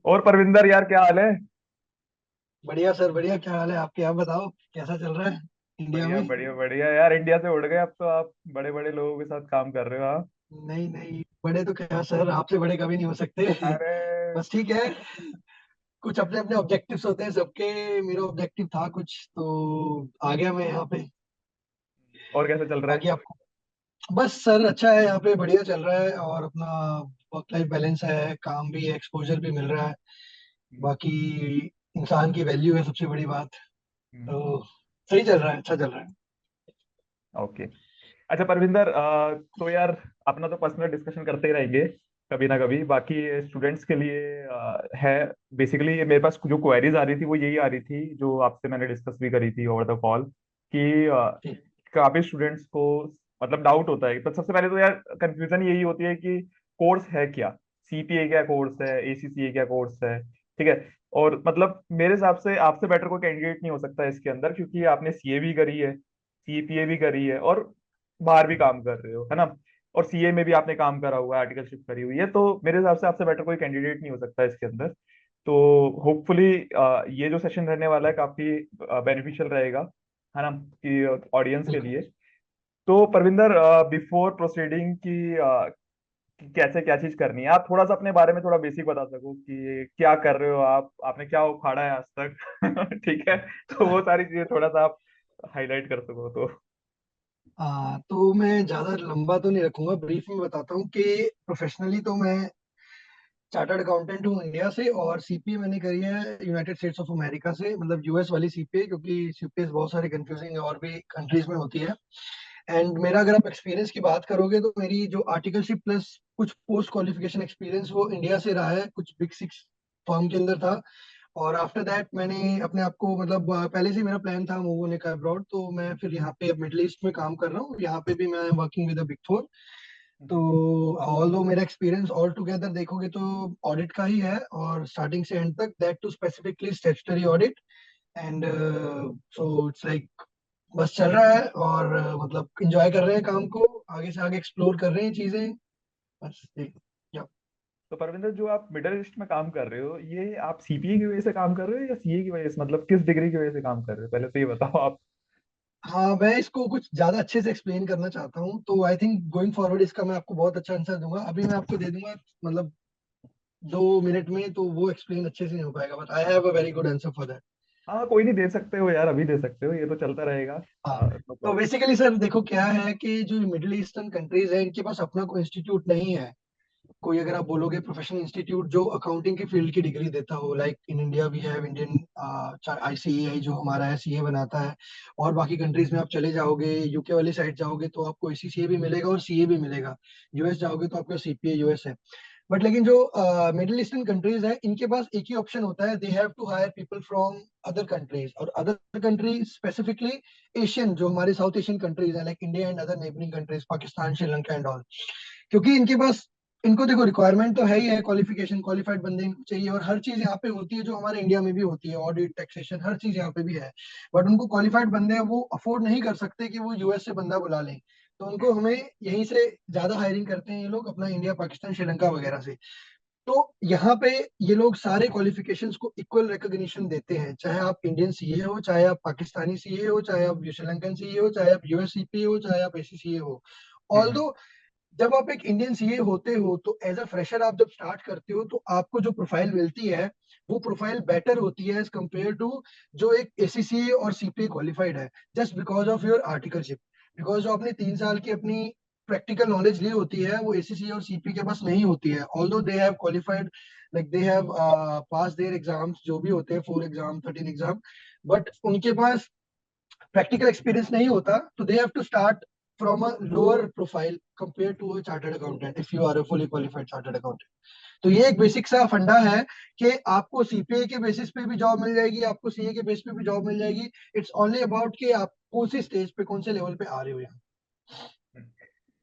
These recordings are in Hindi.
और परविंदर यार, क्या हाल है? बढ़िया सर, बढ़िया। क्या हाल है आपके? आप बताओ, कैसा चल रहा है इंडिया बढ़िया में? बढ़िया बढ़िया यार, इंडिया से उड़ गए अब तो आप। बड़े बड़े लोगों के साथ काम कर रहे हो, हाँ। नहीं नहीं, बड़े तो क्या सर, आपसे बड़े कभी नहीं हो सकते। अरे। बस ठीक है। कुछ अपने अपने ऑब्जेक्टिव्स होते हैं सबके। मेरा ऑब्जेक्टिव था कुछ तो आ गया मैं यहाँ पे। और कैसे चल रहा है? बाकी आपको? बस सर अच्छा है, यहाँ पे बढ़िया चल रहा है। और अपना वर्क लाइफ बैलेंस है, काम भी है, एक्सपोजर भी मिल रहा है। हम्म, बाकी इंसान की वैल्यू है सबसे बड़ी बात। हम्म, तो सही चल रहा है, अच्छा चल रहा है। ओके। अच्छा परविंदर, तो यार अपना तो पर्सनल डिस्कशन करते ही रहेंगे कभी ना कभी। बाकी स्टूडेंट्स के लिए है। बेसिकली मेरे पास जो क्वेरीज आ रही थी वो यही आ रही थी, जो आपसे मैंने डिस्कस भी करी थी ओवर द कॉल, कि ठीक। काफी स्टूडेंट्स को मतलब डाउट होता है। तो सबसे पहले तो यार कंफ्यूजन यही होती है कि कोर्स है क्या, सीपीए क्या कोर्स है, एसीसीए क्या कोर्स है। ठीक है। और मतलब मेरे हिसाब से आपसे बेटर कोई कैंडिडेट नहीं हो सकता इसके अंदर, क्योंकि आपने सीए भी करी है, सीपीए भी करी है, और बाहर भी काम कर रहे हो, है ना। और सीए में भी आपने काम करा हुआ है, आर्टिकलशिप करी हुई है, तो मेरे हिसाब से आपसे बेटर कोई कैंडिडेट नहीं हो सकता इसके अंदर। तो होपफुली ये जो सेशन रहने वाला है काफी बेनिफिशियल रहेगा, है ना, कि ऑडियंस के बिल्कुल। लिए। तो परविंदर, बिफोर प्रोसीडिंग कि कैसे क्या चीज करनी है, आप थोड़ा सा अपने बारे में थोड़ा बेसिक बता सको कि क्या कर रहे हो आप, आपने क्या उखाड़ा है आज तक। ठीक है। तो वो सारी चीजें थोड़ा सा आप हाईलाइट कर सको तो। तो मैं ज्यादा लंबा तो नहीं रखूंगा, ब्रीफ में बताता हूँ कि प्रोफेशनली तो मैं चार्टर्ड अकाउंटेंट हूँ इंडिया से। और सीपीए मैंने करी है यूनाइटेड स्टेट्स ऑफ अमेरिका से, मतलब यूएस वाली सीपीए, क्योंकि सीपीए बहुत सारे कंफ्यूजिंग और भी कंट्रीज में होती है। एंड मेरा अगर आप एक्सपीरियंस की बात करोगे तो मेरी जो आर्टिकलशिप प्लस कुछ पोस्ट क्वालिफिकेशन एक्सपीरियंस वो इंडिया से रहा है, कुछ बिग सिक्स फर्म के अंदर था। और आफ्टर दैट मैंने अपने आप को मतलब पहले से मेरा प्लान था मूव होने का अब्रॉड, तो मैं फिर यहाँ पे अब मिडिल ईस्ट में काम कर रहा हूँ। यहाँ पे भी मैं working with a big four. तो ऑल दो मेरा एक्सपीरियंस ऑल टुगेदर देखोगे तो ऑडिट का ही है, और स्टार्टिंग से एंड तक, that too specifically statutory audit. And so it's like बस चल रहा है। और मतलब इंजॉय कर रहे हैं काम को, आगे से आगे एक्सप्लोर कर रहे हैं चीजें। बस या तो परविंदर, जो आप मिडिल ईस्ट में काम कर रहे हो, ये आप सीपीए की वजह से काम कर रहे हो या सीए की वजह से, मतलब किस डिग्री की वजह से काम कर रहे हो, पहले तो ये बताओ आप। हाँ, मैं इसको कुछ ज्यादा अच्छे से एक्सप्लेन करना चाहता हूँ, तो आई थिंक गोइंग फॉरवर्ड इसका मैं आपको बहुत अच्छा आंसर दूंगा। अभी मैं आपको दे दूंगा मतलब 2 मिनट में, तो वो एक्सप्लेन अच्छे से नहीं हो पाएगा, but I have a very good answer for that. हाँ कोई नहीं, दे सकते हो यार, अभी दे सकते हो, ये तो चलता रहेगा। हाँ, नो तो प्रॉब्लम। बेसिकली सर देखो क्या है कि जो मिडिल ईस्टर्न कंट्रीज है इनके पास अपना कोई इंस्टीट्यूट नहीं है। कोई अगर आप बोलोगे प्रोफेशनल इंस्टीट्यूट जो अकाउंटिंग की फील्ड की डिग्री देता हो, like in India we have Indian ICAI जो हमारा है, सीए बनाता है। और बाकी कंट्रीज में आप चले जाओगे, यूके वाली साइड जाओगे तो आपको एसीसीए भी मिलेगा और सीए भी मिलेगा। यूएस जाओगे तो आपका सीपीए यूएस है। बट लेकिन जो मिडिल ईस्टर्न कंट्रीज है इनके पास एक ही ऑप्शन होता है, they have to hire people from other countries. और अदर कंट्रीज स्पेसिफिकली एशियन, जो हमारे साउथ एशियन कंट्रीज है, like India and other neighbouring countries, Pakistan, Sri Lanka and all. क्योंकि इनके पास, इनको देखो रिक्वायरमेंट तो है ही है, क्वालिफिकेशन क्वालिफाइड बंदे इनको चाहिए। और हर चीज यहाँ पे होती है जो हमारे इंडिया में भी होती है, ऑडिट, टैक्सेशन, हर चीज यहाँ पे भी है। बट उनको क्वालिफाइड बंदे हैं, वो अफोर्ड नहीं कर सकते कि वो यूएस से बंदा बुला लें। तो उनको हमें यहीं से ज्यादा हायरिंग करते हैं ये लोग, अपना इंडिया, पाकिस्तान, श्रीलंका वगैरह से। तो यहाँ पे ये लोग सारे क्वालिफिकेशंस को इक्वल रिकॉग्निशन देते हैं, चाहे आप इंडियन सीए हो, चाहे आप पाकिस्तानी सीए हो, चाहे आप श्रीलंकन सीए हो, चाहे आप यूएस सीपीए हो, चाहे आप एसीसीए हो। हम्म। ऑल्दो जब आप एक इंडियन सीए होते हो तो एज अ फ्रेशर आप जब स्टार्ट करते हो तो आपको जो प्रोफाइल मिलती है वो प्रोफाइल बेटर होती है एज कम्पेयर टू जो एक एसीसीए और सीपीए क्वालिफाइड है, just because of your articleship. Because जो आपने 3 साल की अपनी प्रैक्टिकल नॉलेज ली होती है वो एसीसीए और सीपी के पास नहीं होती है। Although they have qualified, like they have pass their exams जो भी होते हैं, 4 एग्जाम, 13 एग्जाम, बट उनके पास प्रैक्टिकल एक्सपीरियंस नहीं होता, तो they have to start from a lower profile compare to a chartered accountant if you are a fully qualified chartered accountant. तो ये एक बेसिक सा फंडा है कि आपको सीपीए के बेसिस पे भी जॉब मिल जाएगी, आपको सीए के बेस पे भी जॉब मिल जाएगी। इट्स ओनली अबाउट कि आप कौन सी स्टेज पे, कौन से लेवल पे आ रहे हो यहाँ।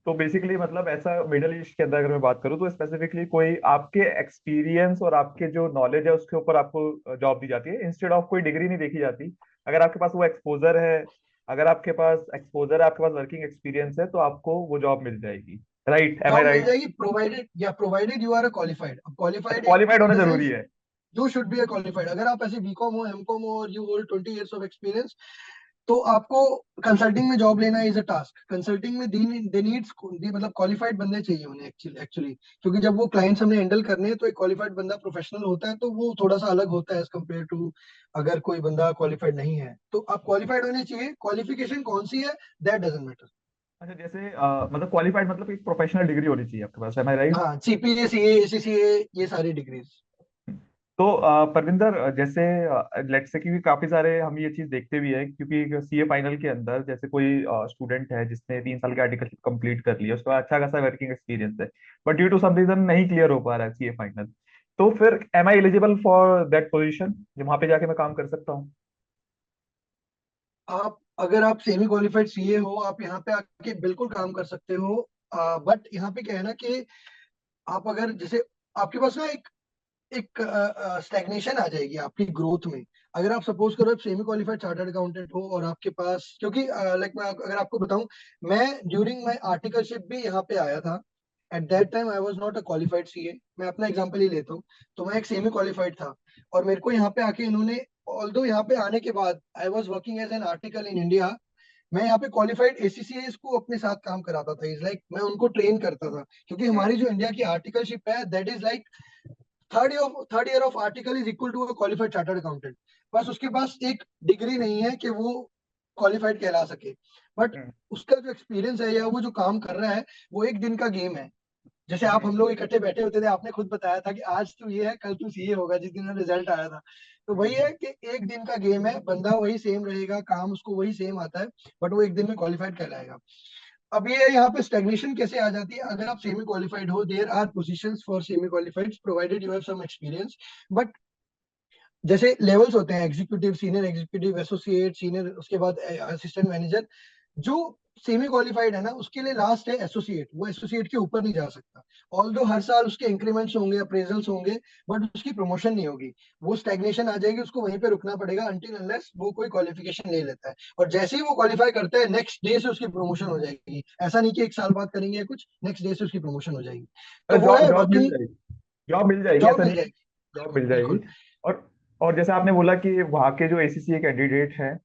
तो बेसिकली मतलब ऐसा, मिडल ईस्ट के अंदर अगर मैं बात करूँ तो स्पेसिफिकली कोई आपके एक्सपीरियंस और आपके जो नॉलेज है उसके ऊपर आपको जॉब दी जाती है, इंस्टेड ऑफ कोई डिग्री नहीं देखी जाती। अगर आपके पास वो एक्सपोजर है, अगर आपके पास एक्सपोजर है, आपके पास वर्किंग एक्सपीरियंस है, तो आपको वो जॉब मिल जाएगी। राइट, एम आई जॉब मिल राइट? जाएगी प्रोवाइडेड, या provided you are a qualified. अब अच्छा, क्वालिफाइड क्वालिफाइड इन होना द जरूरी सेंस, है। You should be A qualified. अगर आप ऐसे बीकॉम हो, एमकॉम हो और you hold 20 years of experience, तो आपको कंसल्टिंग में जॉब लेना इज अ टास्क। कंसल्टिंग में दे नीड्स, मतलब क्वालिफाइड बंदे चाहिए उन्हें एक्चुअली, क्योंकि जब वो क्लाइंट्स हमने हैंडल करने हैं तो एक क्वालिफाइड बंदा प्रोफेशनल होता है, तो वो थोड़ा सा अलग होता है एज कम्पेयर टू अगर कोई बंदा क्वालिफाइड नहीं है। तो आप क्वालिफाइड होने चाहिए, क्वालिफिकेशन कौन सी है दैट डजंट मैटर। अच्छा, जैसे मतलब क्वालिफाइड मतलब एक प्रोफेशनल डिग्री होनी चाहिए आपके पास, एम आई राइट? हाँ, सीपीए, सीए, एसीसीए, ये सारी डिग्रीज। तो परविंदर, जैसे लेट्स से, क्योंकि काफी सारे हम ये चीज देखते भी है, क्योंकि सीए फाइनल के अंदर जैसे कोई स्टूडेंट है जिसने 3 साल की आर्टिकलशिप कंप्लीट कर लिया, उसका अच्छा खासा वर्किंग एक्सपीरियंस है, but due to some reason नहीं क्लियर हो पा रहा है सीए फाइनल, तो फिर am I eligible for that position, जो वहां पे जाके मैं काम कर सकता हूँ? आप अगर आप सेमी क्वालिफाइड सीए हो, आप यहाँ पे आके बिल्कुल काम कर सकते हो। बट यहाँ पे क्या है ना कि आप अगर जैसे आपके पास ना एक एक स्टैग्नेशन आ जाएगी आपकी ग्रोथ में। अगर आप सपोज करो आप सेमी क्वालिफाइड चार्टर्ड अकाउंटेंट हो और आपके पास, क्योंकि लाइक मैं अगर आपको बताऊं, मैं ड्यूरिंग माय आर्टिकलशिप भी यहाँ पे आया था। At that time I was not a qualified CA. मैं अपना एग्जांपल ही लेता हूँ, तो मैं एक सेमी क्वालिफाइड था, और मेरे को यहाँ पे आके इन्होंने, ऑल्दो यहाँ पे आने के बाद I was working as an article in India, मैं यहाँ पे क्वालिफाइड एसीसीएस को अपने साथ काम कराता था। इज लाइक मैं उनको ट्रेन करता था, क्योंकि हमारी जो इंडिया की आर्टिकलशिप है that is like third year of article is equal to a qualified chartered accountant. बस उसके पास एक डिग्री नहीं है कि वो क्वालिफाइड कहला सके, बट हम्म, उसका जो एक्सपीरियंस है या वो जो काम कर रहा है, वो एक दिन का गेम है। जैसे आप, हम्म, हम लोग इकट्ठे बैठे होते थे, आपने खुद बताया था कि आज तू ये है, कल तू सीए होगा जिस दिन रिजल्ट आया था। तो वही हम्म, है कि एक दिन का गेम है, बंदा वही सेम रहेगा, काम उसको वही सेम आता है, बट वो एक दिन में क्वालिफाइड कहलाएगा। अब ये यहाँ पे स्टेग्नेशन कैसे आ जाती है, अगर आप सेमी क्वालिफाइड हो, there are positions for semi qualified provided you have some experience. But जैसे लेवल्स होते हैं, executive, senior executive, associate, senior, उसके बाद असिस्टेंट मैनेजर। जो सेमी क्वालिफाइड है ना, उसके लिए लास्ट है एसोसिएट, वो एसोसिएट के ऊपर नहीं जा सकता। ऑल्दो हर साल उसके इंक्रीमेंट्स होंगे, अप्रेजल्स होंगे, बट उसकी प्रमोशन नहीं होगी। वो स्टैग्नेशन आ जाएगी, उसको वहीं पे रुकना पड़ेगा अनटिल अनलेस वो कोई क्वालिफिकेशन ले लेता है। और जैसे ही वो क्वालिफाई करता है, नेक्स्ट डे से उसकी प्रमोशन हो जाएगी। ऐसा नहीं कि एक साल बाद करेंगे या कुछ, नेक्स्ट डे से उसकी प्रमोशन हो जाएगी। तो वो जॉब है जॉब मिल वर्किंग। जाएगी? जॉब मिल जाएगी, जॉब ऐसा मिल नहीं? जाएगी। जॉब बिल्कुल मिल जाएगी। बिल्कुल। और और जैसे आपने बोला कि वहाँ के जो एसीसीए कैंडिडेट हैं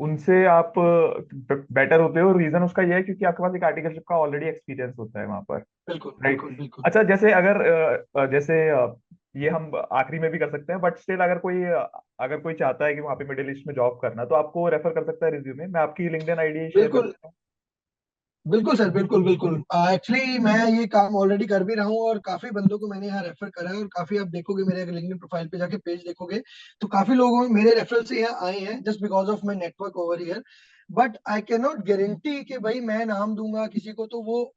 उनसे आप बेटर होते हो, रीजन उसका ये है क्योंकि आपके पास एक आर्टिकलशिप का ऑलरेडी एक्सपीरियंस होता है वहाँ पर, बिल्कुल राइट? बिल्कुल बिल्कुल। अच्छा, जैसे अगर ये हम आखिरी में भी कर सकते हैं, बट स्टिल अगर कोई चाहता है कि वहाँ पे मिडिल ईस्ट में जॉब करना, तो आपको रेफर कर सकता है रिज्यूमे, मैं आपकी लिंक्डइन आईडी शेयर कर बिल्कुल देता हूँ। बिल्कुल सर, बिल्कुल बिल्कुल। एक्चुअली मैं ये काम ऑलरेडी कर भी रहा हूँ, और काफी बंदों को मैंने यहाँ रेफर करा है, और काफी, आप देखोगे मेरे अगर लिंक्डइन प्रोफाइल पे जाके पेज देखोगे, तो काफी लोग मेरे रेफरल से यहाँ आए हैं just because of my network over here. But I can not guarantee कि भाई मैं नाम दूंगा किसी को तो वो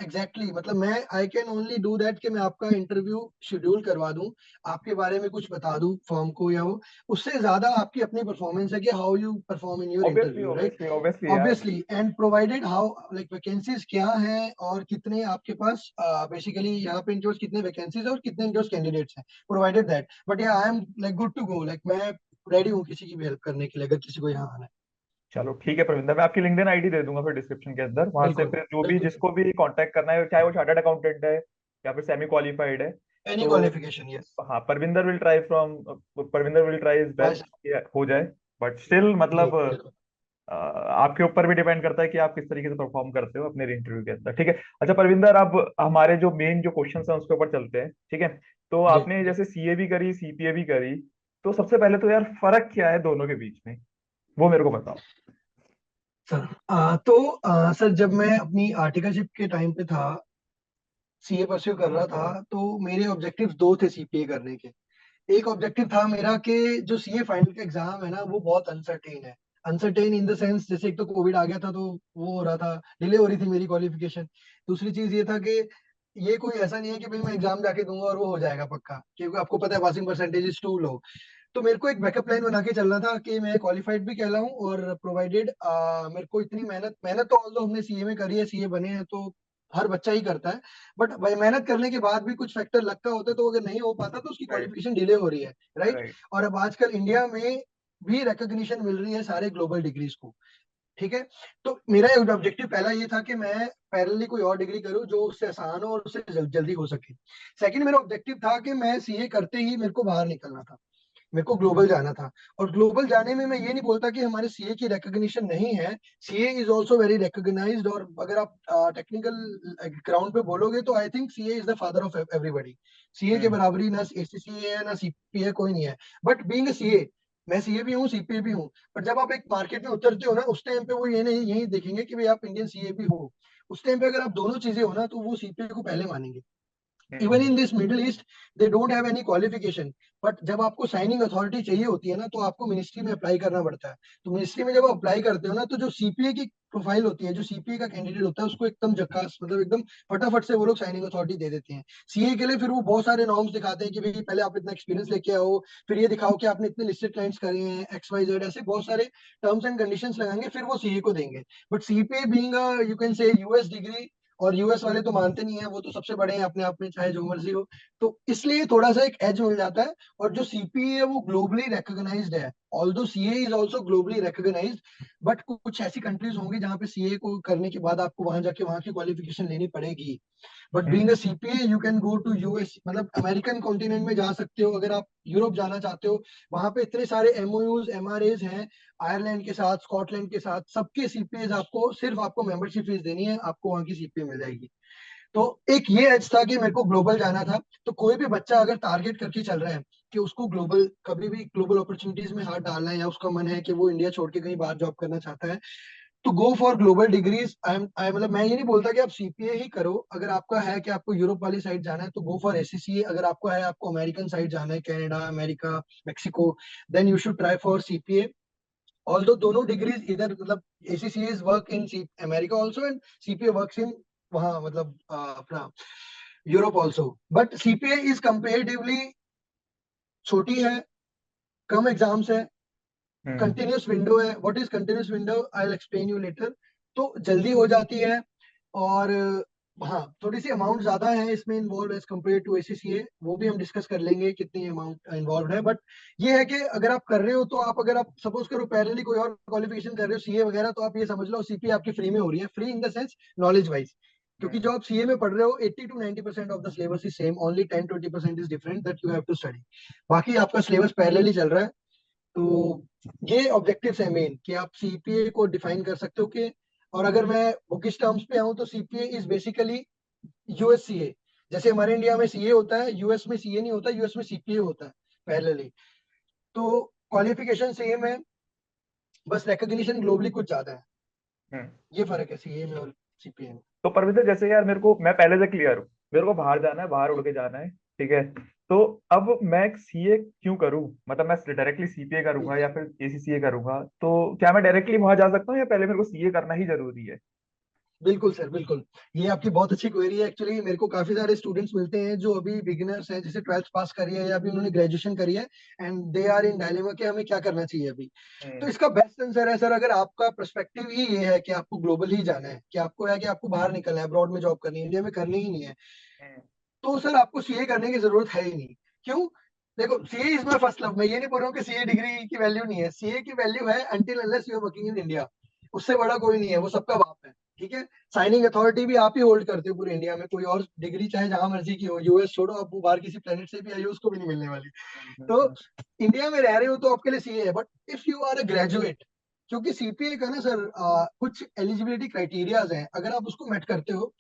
एग्जैक्टली मतलब मैं, I can only do that कि मैं आपका इंटरव्यू शेड्यूल करवा दूं, आपके बारे में कुछ बता दूं फॉर्म को, या वो उससे ज्यादा आपकी अपनी परफॉर्मेंस है कि how you perform in your obviously, interview, right? Obviously, obviously यार। Obviously, and provided how, like vacancies क्या हैं और कितने आपके पास बेसिकली यहाँ पे इंटरेस्ट, कितने वैकेंसीज है और कितने इंटरेस्ट कैंडिडेट्स हैं, प्रोवाइडेड दैट। बट या I am like good to go, like मैं रेडी हूँ किसी की भी हेल्प करने के लिए, अगर किसी को यहाँ आना है। चलो ठीक है प्रविंदर, मैं आपकी लिंक्डइन आईडी दे दूंगा फिर डिस्क्रिप्शन के अंदर, वहां से बिल्कुल फिर जो भी बिल्कुल सर। जिसको भी कांटेक्ट करना है, चाहे वो चार्टर्ड अकाउंटेंट है या फिर सेमी क्वालिफाइड है, एनी तो क्वालिफिकेशन, यस। हाँ, Parvinder will try is by best sir. हो जाए। बट स्टिल जी मतलब बिल्कुल। आपके ऊपर भी डिपेंड करता है कि आप किस तरीके से परफॉर्म करते हो अपने इंटरव्यू के अंदर, ठीक है? अच्छा परविंदर, अब हमारे जो मेन जो क्वेश्चन हैं उसके ऊपर चलते हैं, ठीक है? तो जी आपने जैसे सीए भी करी, सीपीए भी करी, तो सबसे पहले तो यार फर्क क्या है दोनों के बीच में, वो मेरे को बताओ। सर, सर जब मैं अपनी आर्टिकलशिप के टाइम पे था, सीए परस्यू कर रहा था, तो मेरे ऑब्जेक्टिव्स दो थे सीपीए करने के। एक ऑब्जेक्टिव था मेरा कि जो सीए फाइनल का एग्जाम है ना, वो बहुत अनसर्टेन है। अनसर्टेन इन द सेंस, जैसे एक तो कोविड आ गया था, तो वो हो रहा था, डिले हो रही थी मेरी क्वालिफिकेशन। दूसरी चीज ये था कि ये कोई ऐसा नहीं है कि भाई मैं एग्जाम जाके दूंगा और वो हो जाएगा पक्का, क्योंकि आपको पता है passing percentage is to low. तो मेरे को एक बैकअप प्लान बना के चलना था कि मैं क्वालिफाइड भी कहलाऊं, और प्रोवाइडेड मेरे को इतनी मेहनत मेहनत तो ऑल्दो हमने सीए में करी है, सीए बने हैं तो हर बच्चा ही करता है, बट भाई मेहनत करने के बाद भी कुछ फैक्टर लगता होता है, तो अगर नहीं हो पाता तो उसकी राइट, क्वालिफिकेशन डिले हो रही है, राइट? राइट। और अब आजकल इंडिया में भी रिकॉग्निशन मिल रही है सारे ग्लोबल डिग्रीज को। ठीक है। तो मेरा ऑब्जेक्टिव पहला ये था कि मैं पैरेलली कोई और डिग्री करूं जो उससे आसान हो और उससे जल्दी हो सके। सेकंड मेरा ऑब्जेक्टिव था कि मैं सीए करते ही मेरे को बाहर निकलना था, मेरे को ग्लोबल जाना था। और ग्लोबल जाने में मैं ये नहीं बोलता कि हमारे सीए की रिकॉग्निशन नहीं है, CA is also very recognised. और अगर आप टेक्निकल ग्राउंड पे बोलोगे तो I think CA is the father of everybody. CA के हम्म। बराबरी ना एसीसीए है ना सीपीए, कोई नहीं है। बट बीइंग अ सीए, मैं सीए भी हूँ सीपीए भी हूँ, पर जब आप एक मार्केट में उतरते हो ना उस टाइम पे वो ये नहीं यही देखेंगे कि भाई आप इंडियन सीए भी हो। उस टाइम पे अगर आप दोनों चीजें हो ना तो वो सीपीए को पहले मानेंगे। Even hmm. In this middle east they don't have any qualification, but जब आपको साइनिंग अथॉरिटी चाहिए होती है ना तो आपको मिनिस्ट्री में अप्लाई करना पड़ता है। तो मिनिस्ट्री में जब आप अप्लाई करते हो ना तो जो सीपीए की प्रोफाइल होती है, जो सीपीए का कैंडिडेट होता है उसको एकदम झक्कास, मतलब एकदम फटाफट से वो लोग साइनिंग अथॉरिटी दे देते हैं। सीए के लिए फिर वो बहुत सारे नॉर्म्स दिखाते हैं कि भाई पहले आप इतना एक्सपीरियंस लेके आओ, फिर ये दिखाओ कि आपने इतने लिस्टेड क्लाइंट्स करे हैं, एक्स वाई जेड, ऐसे बहुत सारे टर्म्स एंड कंडीशंस लगाएंगे फिर वो सीए को देंगे। But CPA being you can say US degree, और यूएस वाले तो मानते नहीं है, वो तो सबसे बड़े हैं अपने आप में चाहे जो मर्जी हो। तो इसलिए थोड़ा सा एक एज मिल जाता है। और जो सीपीए है वो ग्लोबली रिकॉग्नाइज्ड है, although CA is also globally recognised. But कुछ ऐसी कंट्रीज होंगी जहां पे सीए को करने के बाद आपको वहां जाके वहां की क्वालिफिकेशन लेनी पड़ेगी। But being a hmm. CPA you can go to US, मतलब अमेरिकन कॉन्टिनेंट में जा सकते हो। अगर आप यूरोप जाना चाहते हो, वहां पे इतने सारे एमओयूज एमआरएज हैं, आयरलैंड के साथ, स्कॉटलैंड के साथ, सबके सीपीए आपको सिर्फ आपको मेंबरशिप फीस देनी है, आपको वहां की सीपीए मिल जाएगी। तो एक ये एज था कि मेरे को ग्लोबल जाना था। तो कोई भी बच्चा अगर टारगेट करके चल रहा है कि उसको ग्लोबल, कभी भी ग्लोबल अपॉर्चुनिटीज में हाथ डालना है, या उसका मन है कि वो इंडिया छोड़ के कहीं बाहर जॉब करना चाहता है, तो गो फॉर ग्लोबल डिग्रीज। आई मतलब मैं ये नहीं बोलता कि आप सीपीए ही करो। अगर आपका है कि आपको यूरोप वाली साइड जाना है तो गो फॉर एससीसीए। अगर आपको है आपको अमेरिकन साइड जाना है, Canada, America, Mexico, then you should try for CPA. Although दोनों डिग्रीज इधर, मतलब ACCA work in America also and CPA works in वहाँ, मतलब अपना Europe also. But CPA is comparatively छोटी है, कम एग्जाम्स है, हम्म। कंटिन्यूस विंडो है। What is continuous window, I will explain you later. तो जल्दी हो जाती है। और हाँ, थोड़ी सी अमाउंट ज्यादा है इसमें involve as compare to ACCA, वो भी हम डिस्कस कर लेंगे कितनी अमाउंट इन्वॉल्व है। बट ये है कि अगर आप कर रहे हो तो आप, अगर आप सपोज करो पैरेलली कोई और क्वालिफिकेशन कर रहे हो सीए वगैरह, तो आप ये समझ लो सीपी आपकी फ्री में हो रही है, free in the sense knowledge wise. क्योंकि जो आप सीए में पढ़ रहे हो 80 to 90% of the syllabus is same, only 10-20% is different that you have to study. बाकी आपका सिलेबस पैरेलली चल रहा है। तो ये ऑब्जेक्टिव्स है मेन, कि आप सीपीए को डिफाइन कर सकते हो कि, और अगर मैं बुकिश टर्म्स पे आऊं तो सीपीए इज बेसिकली यूएससीए। जैसे हमारे इंडिया में सीए होता है, यूएस में सीए नहीं होता, यूएस में सीपीए होता है पैरेलली। तो क्वालिफिकेशन सेम है, बस रिकॉग्निशन ग्लोबली कुछ ज्यादा है। हम्म। ये फर्क है सीए में और सीपीए में। तो परविंदर, जैसे यार मेरे को, मैं पहले से क्लियर हूँ, मेरे को बाहर जाना है, बाहर उड़ के जाना है, ठीक है। तो अब मैं सीए क्यों करूँ? मतलब मैं डायरेक्टली सीपीए करूंगा या फिर एसीसीए करूंगा? तो क्या मैं डायरेक्टली वहां जा सकता हूँ या पहले मेरे को सीए करना ही जरूरी है? बिल्कुल सर, बिल्कुल। ये आपकी बहुत अच्छी क्वेरी है। एक्चुअली मेरे को काफी सारे स्टूडेंट्स मिलते हैं जो अभी बिगिनर्स हैं, जैसे ट्वेल्थ पास करी है या अभी उन्होंने ग्रेजुएशन करी है, and they are in dilemma कि हमें क्या करना चाहिए अभी। तो हम्म। इसका बेस्ट आंसर है सर, अगर आपका पर्सपेक्टिव ही ये है कि आपको ग्लोबल ही जाना है, कि आपको है कि आपको बाहर निकलना है, अब्रॉड में जॉब करनी है, इंडिया में करनी ही नहीं है, हम्म। तो सर आपको सीए करने की जरूरत है ही नहीं। क्यों? देखो, CA is my first love. मैं ये नहीं बोल रहा हूँ कि सीए डिग्री की वैल्यू नहीं है, सीए की वैल्यू है until unless you are working in India. उससे बड़ा कोई नहीं है, वो सबका बाप है। ठीक है। साइनिंग अथॉरिटी भी आप ही होल्ड करते हो पूरे इंडिया में, कोई और डिग्री चाहे जहां मर्जी की हो, यूएस छोड़ो, आप वो बाहर किसी प्लेनेट से भी आई हो उसको भी नहीं मिलने वाली। तो हम्म। इंडिया में रह रहे हो तो आपके लिए सीए है। But if you are a graduate, क्योंकि सीपीए का ना सर कुछ एलिजिबिलिटी क्राइटेरियाज हैं, अगर आप उसको मेट करते हो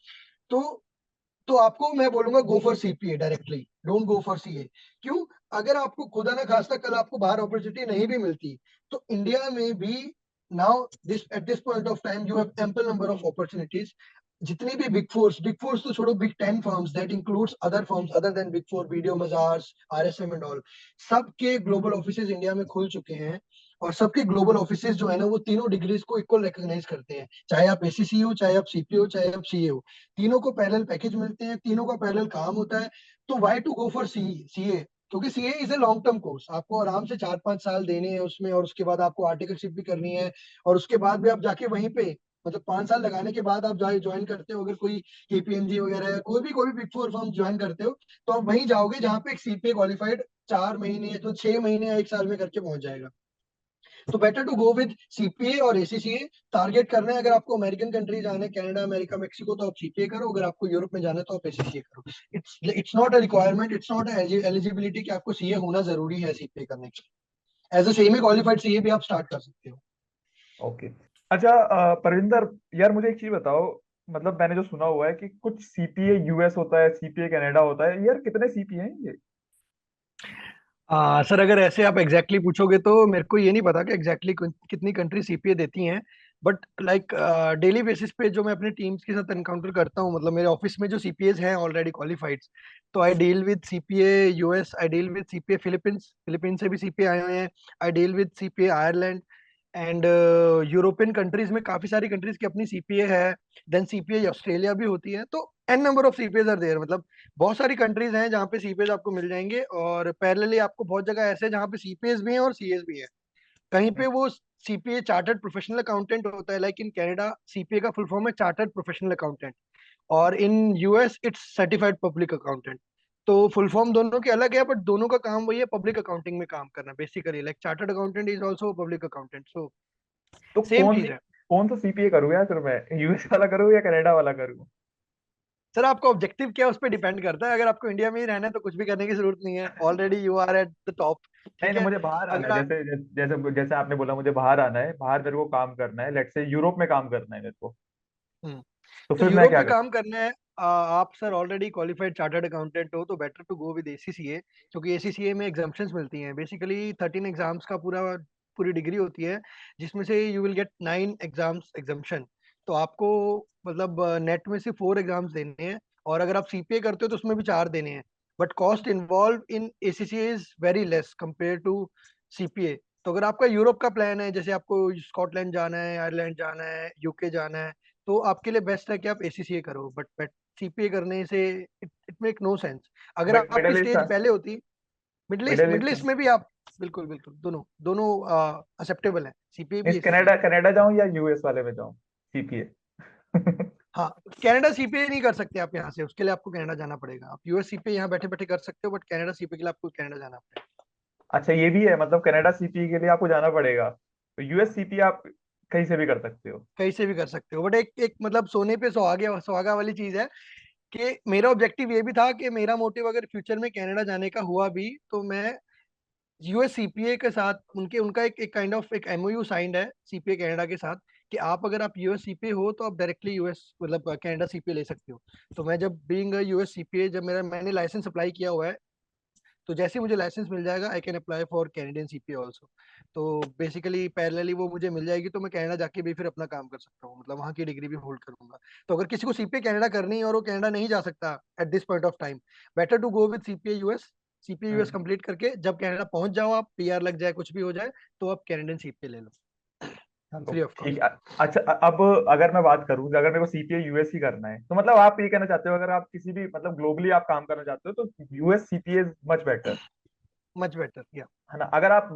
तो आपको मैं बोलूंगा go for CPA directly, don't go for CA. क्यों? अगर आपको खुदा ना खास्ता कल आपको बाहर अपॉर्चुनिटी नहीं भी मिलती, तो इंडिया में भी now this at this point of time you have ample number of opportunities. जितनी भी बिग फोर्स तो छोड़ो, big 10 firms that includes other firms other than big 4, BDO Mazars, RSM and all, सबके ग्लोबल ऑफिसेज इंडिया में खुल चुके हैं। और सबके ग्लोबल ऑफिसेज जो है ना वो तीनों डिग्रीज को इक्वल रिकॉग्नाइज करते हैं, चाहे आप एसीसी हो, चाहे आप सीपीओ, चाहे आप सीए हो। तीनों को पैरेलल पैकेज मिलते हैं, तीनों का पैरेलल काम होता है। तो why to go for CA? क्योंकि CA is a long term course, आपको आराम से 4-5 साल देने हैं उसमें, और उसके बाद आपको आर्टिकलशिप भी करनी है। और उसके बाद भी आप जाके वहीं पे, मतलब 5 साल लगाने के बाद आप ज्वाइन करते हो, अगर कोई केपीएमजी वगैरह है, कोई भी बिग 4 फर्म ज्वाइन करते हो, तो आप वहीं जाओगे जहाँ पे एक सीपीए क्वालिफाइड 4 महीने तो 6 महीने या 1 साल में करके पहुंच जाएगा। तो better to go with CPA और एसीसीए। टारगेट करना है, अगर आपको अमेरिकन कंट्री जाना है, कनाडा, अमेरिका, मेक्सिको, तो आप सीपीए करो। अगर आपको यूरोप में जाना है तो आप एसीसीए करो। It's not a requirement, it's not eligibility कि आपको सीए होना जरूरी है सीपीए करने के लिए। As a semi qualified CA भी आप स्टार्ट कर सकते हो। ओके। अच्छा परविंदर, यार मुझे एक चीज बताओ, मतलब मैंने जो सुना हुआ है कि कुछ सीपीए यूएस होता है, सीपीए कनाडा होता है, यार कितने सीपीए हैं ये? सर अगर ऐसे आप एग्जैक्टली पूछोगे तो मेरे को ये नहीं पता कि एग्जैक्टली कितनी कंट्री सीपीए देती हैं। बट लाइक डेली बेसिस पे जो मैं अपने टीम्स के साथ एनकाउंटर करता हूँ, मतलब मेरे ऑफिस में जो सीपीएज हैं ऑलरेडी क्वालिफाइड, तो I deal with CPA US, I deal with CPA Philippines, Philippines से भी सीपीए आए हुए हैं, I deal with CPA Ireland and European countries में काफी सारी कंट्रीज की अपनी सीपीए है। देन सीपीए ऑस्ट्रेलिया भी होती है। तो an number of CPAs are there, मतलब बहुत सारी कंट्रीज हैं जहाँ पे सीपीएज आपको मिल जाएंगे। और पैरेलली आपको बहुत जगह ऐसे हैं जहाँ पे सीपीएज भी हैं और सीएस भी हैं। कहीं पे वो सीपीए चार्टर्ड प्रोफेशनल अकाउंटेंट होता है, लाइक इन कनाडा सीपीए का फुल फॉर्म है चार्टर्ड प्रोफेशनल अकाउंटेंट, और in US it's certified public accountant. तो फुल फॉर्म दोनों के अलग है, बट दोनों का काम वही है, पब्लिक अकाउंटिंग में काम करना basically. Like chartered accountant is also public accountant, so तो सेम चीज है। कौन सा सीपीए करूँ यार, फिर मैं यूएस वाला करूँ या कनाडा वाला करूँ? सर आपका ऑब्जेक्टिव क्या है उस पर डिपेंड करता है। अगर आपको इंडिया में ही रहना है तो कुछ भी करने की जरूरत नहीं है, already you are at the top. नहीं ठीक नहीं, है। मुझे बाहर आना अगर है, आप जैसे जैसे जैसे आपने बोला मुझे बाहर आना है, बाहर मेरे को काम करना है, लेट्स से यूरोप में काम करना है मेरे को, हम्म, तो तो फिर मैं यूरोप क्या में करूँ? काम करना है, आप sir already qualified chartered accountant हो तो better to go with ACCA. क्योंकि एसीसीए में एग्जाम्पशंस मिलती हैं। बेसिकली 13 एग्जाम्स का पूरी डिग्री होती है, जिसमें से you will get 9 exams exemption. तो आपको मतलब नेट में से 4 एग्जाम्स देने हैं, और अगर आप सीपीए करते हो तो उसमें भी 4 देने हैं। But cost involve in ACCA is very less compare to CPA. तो अगर आपका यूरोप का प्लान है, जैसे आपको स्कॉटलैंड जाना है, आयरलैंड जाना है, यूके जाना है, तो आपके लिए बेस्ट है कि आप एसीसीए करो। बट सीपीए करने से इट मेक नो सेंस। अगर आपकी मिडिल ईस्ट, स्टेज पहले होती, middle east, middle middle east east में भी आप बिल्कुल बिल्कुल दोनों दोनों एक्सेप्टेबल है, सीपीए भी मीन्स एसीसीए कनाडा, भी। कनाडा जाऊं या यूएस वाले में जाऊं सीपीए? हाँ, कनाडा सीपीए नहीं कर सकते आप यहाँ से, उसके लिए आपको कनाडा जाना पड़ेगा। आप यूएस सीपीए यहाँ बैठे बैठे कर सकते हो, बट कनाडा सीपीए के लिए आपको कनाडा जाना पड़ेगा। अच्छा ये भी है, मतलब कनाडा सीपीए के लिए आपको जाना पड़ेगा, तो यूएस सीपीए आप कहीं से भी कर सकते हो? कहीं से भी कर सकते हो, बट एक एक मतलब सोने पे सुहागे सुहागा वाली चीज है कि मेरा ऑब्जेक्टिव ये भी था कि मेरा मोटिव अगर फ्यूचर में कनाडा जाने का हुआ भी तो मैं यूएस सीपीए के साथ उनके उनका एक काइंड ऑफ एक एमओयू साइंड है सीपीए कनाडा के साथ, कि आप अगर आप यूएस सीपीए हो तो आप डायरेक्टली यूएस मतलब कनाडा सीपीए ले सकते हो। तो मैं जब बीइंग यूएस सीपीए, जब मैंने लाइसेंस अप्लाई किया हुआ है, तो जैसे ही मुझे लाइसेंस मिल जाएगा I can apply for Canadian CPA also. तो बेसिकली पैरेलली वो मुझे मिल जाएगी तो मैं कनाडा जाके भी फिर अपना काम कर सकता हूँ, मतलब वहाँ की डिग्री भी होल्ड करूंगा। तो अगर किसी को सीपीए कनाडा करनी है और वो कनाडा नहीं जा सकता at this point of time, better to go with CPA US. CPA US hmm. Complete करके जब कनाडा पहुंच जाओ, आप पीआर लग जाए, कुछ भी हो जाए, तो आप कैनेडियन सीपीए ले लो चलो फ्री ऑफ ठीक कॉस्ट। है। अच्छा अब अगर मैं बात करूं, अगर मेरे को सीपीए यूएस ही करना है, तो मतलब आप ये कहना चाहते हो अगर आप किसी भी मतलब ग्लोबली आप काम करना चाहते हो तो US CPA is much better, much better या। है ना? अगर आप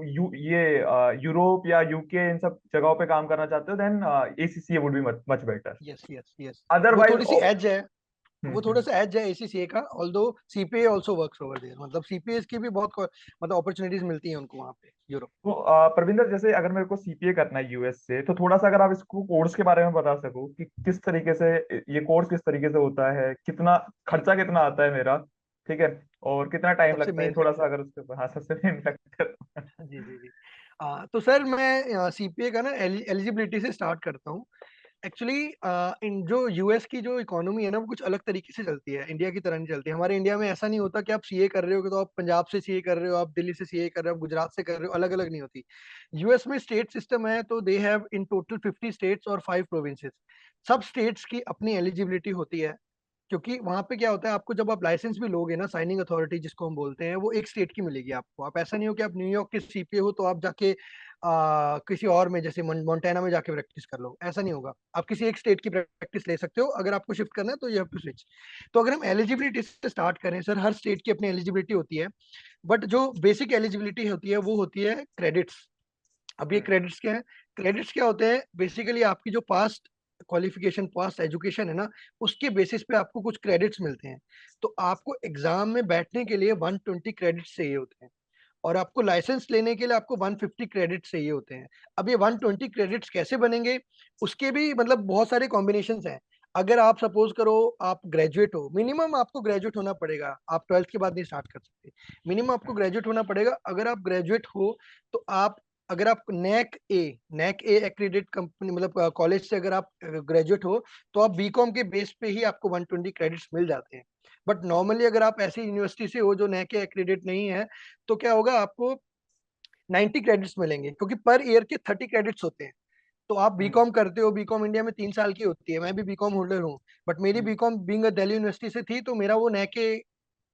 यूरोप या यूके इन सब जगहों पे काम करना चाहते हो then ACCA would be much better. Yes yes yes. वो अदरवाइज थोड़ी सी एज है, वो थोड़ा हम्म। सा एज है एसीसीए का, although CPA also works over there. मतलब सीपीए की भी बहुत मतलब अपॉर्चुनिटीज मिलती हैं उनको वहाँ पे यूरोप। तो प्रविंदर, जैसे अगर मेरे को सीपीए करना है यूएस से, तो थोड़ा सा अगर आप इसको कोर्स के बारे में बता सको कि किस तरीके से ये कोर्स किस तरीके से होता है, कितना खर्चा कितना आता है मेरा, ठीक है, और कितना टाइम सबसे लगता है, मेन थोड़ा सा फैक्टर। अगर उसके, हाँ सबसे मेन फैक्टर। जी जी जी। तो सर मैं सीपीए का ना एलिजिबिलिटी से स्टार्ट करता हूँ। एक्चुअली इन जो यूएस की जो इकोनॉमी है ना, वो कुछ अलग तरीके से चलती है, इंडिया की तरह नहीं चलती। हमारे इंडिया में ऐसा नहीं होता कि आप सीए कर रहे हो तो आप पंजाब से सीए कर रहे हो, आप दिल्ली से सीए कर रहे हो, आप गुजरात से कर रहे हो, अलग अलग नहीं होती। यूएस में स्टेट सिस्टम है, तो they have in total 50 states और 5 प्रोविंसेस। सब स्टेट्स की अपनी एलिजिबिलिटी होती है। क्योंकि वहां पे क्या होता है, आपको जब आप लाइसेंस भी लोगे ना, साइनिंग अथॉरिटी जिसको हम बोलते हैं, वो एक स्टेट की मिलेगी आपको। आप ऐसा नहीं हो कि आप न्यूयॉर्क के सीपीए हो तो आप जाके किसी और में जैसे मोन्टाना में जाके प्रैक्टिस कर लो, ऐसा नहीं होगा। आप किसी एक स्टेट की प्रैक्टिस ले सकते हो। अगर आपको शिफ्ट करना है तो यू हैव टू स्विच। तो अगर हम एलिजिबिलिटी से स्टार्ट करें सर, हर स्टेट की अपनी एलिजिबिलिटी होती है। बट जो बेसिक एलिजिबिलिटी होती है वो होती है क्रेडिट्स। अब ये हम्म। क्रेडिट्स क्या है? क्रेडिट्स क्या होते हैं? बेसिकली आपकी जो पास्ट क्वालिफिकेशन, पास्ट एजुकेशन है ना, उसके बेसिस पे आपको कुछ क्रेडिट्स मिलते हैं। तो आपको एग्जाम में बैठने के लिए 120 क्रेडिट्स चाहिए होते हैं। और आपको लाइसेंस लेने के लिए आपको 150 क्रेडिट चाहिए होते हैं। अब ये 120 क्रेडिट्स कैसे बनेंगे, उसके भी मतलब बहुत सारे कॉम्बिनेशंस हैं। अगर आप सपोज करो आप ग्रेजुएट हो, मिनिमम आपको ग्रेजुएट होना पड़ेगा, आप 12th के बाद नहीं स्टार्ट कर सकते, मिनिमम आपको ग्रेजुएट होना पड़ेगा। अगर आप ग्रेजुएट हो तो आप, अगर आप नैक ए एक्रीडेट कंपनी मतलब कॉलेज से अगर आप ग्रेजुएट हो, तो आप बीकॉम के बेस पे ही आपको 120 क्रेडिट्स मिल जाते हैं। बट नॉर्मली अगर आप ऐसी यूनिवर्सिटी से हो जो नैक ए एक्रीडेट नहीं है, तो क्या होगा, आपको 90 क्रेडिट्स मिलेंगे, क्योंकि पर ईयर के 30 क्रेडिट्स होते हैं। तो आप हम्म। बीकॉम करते हो, बीकॉम इंडिया में 3 साल की होती है, मैं भी बीकॉम होल्डर हूँ। बट मेरी हम्म। बीकॉम बीइंग दिल्ली यूनिवर्सिटी से थी, तो मेरा वो नैके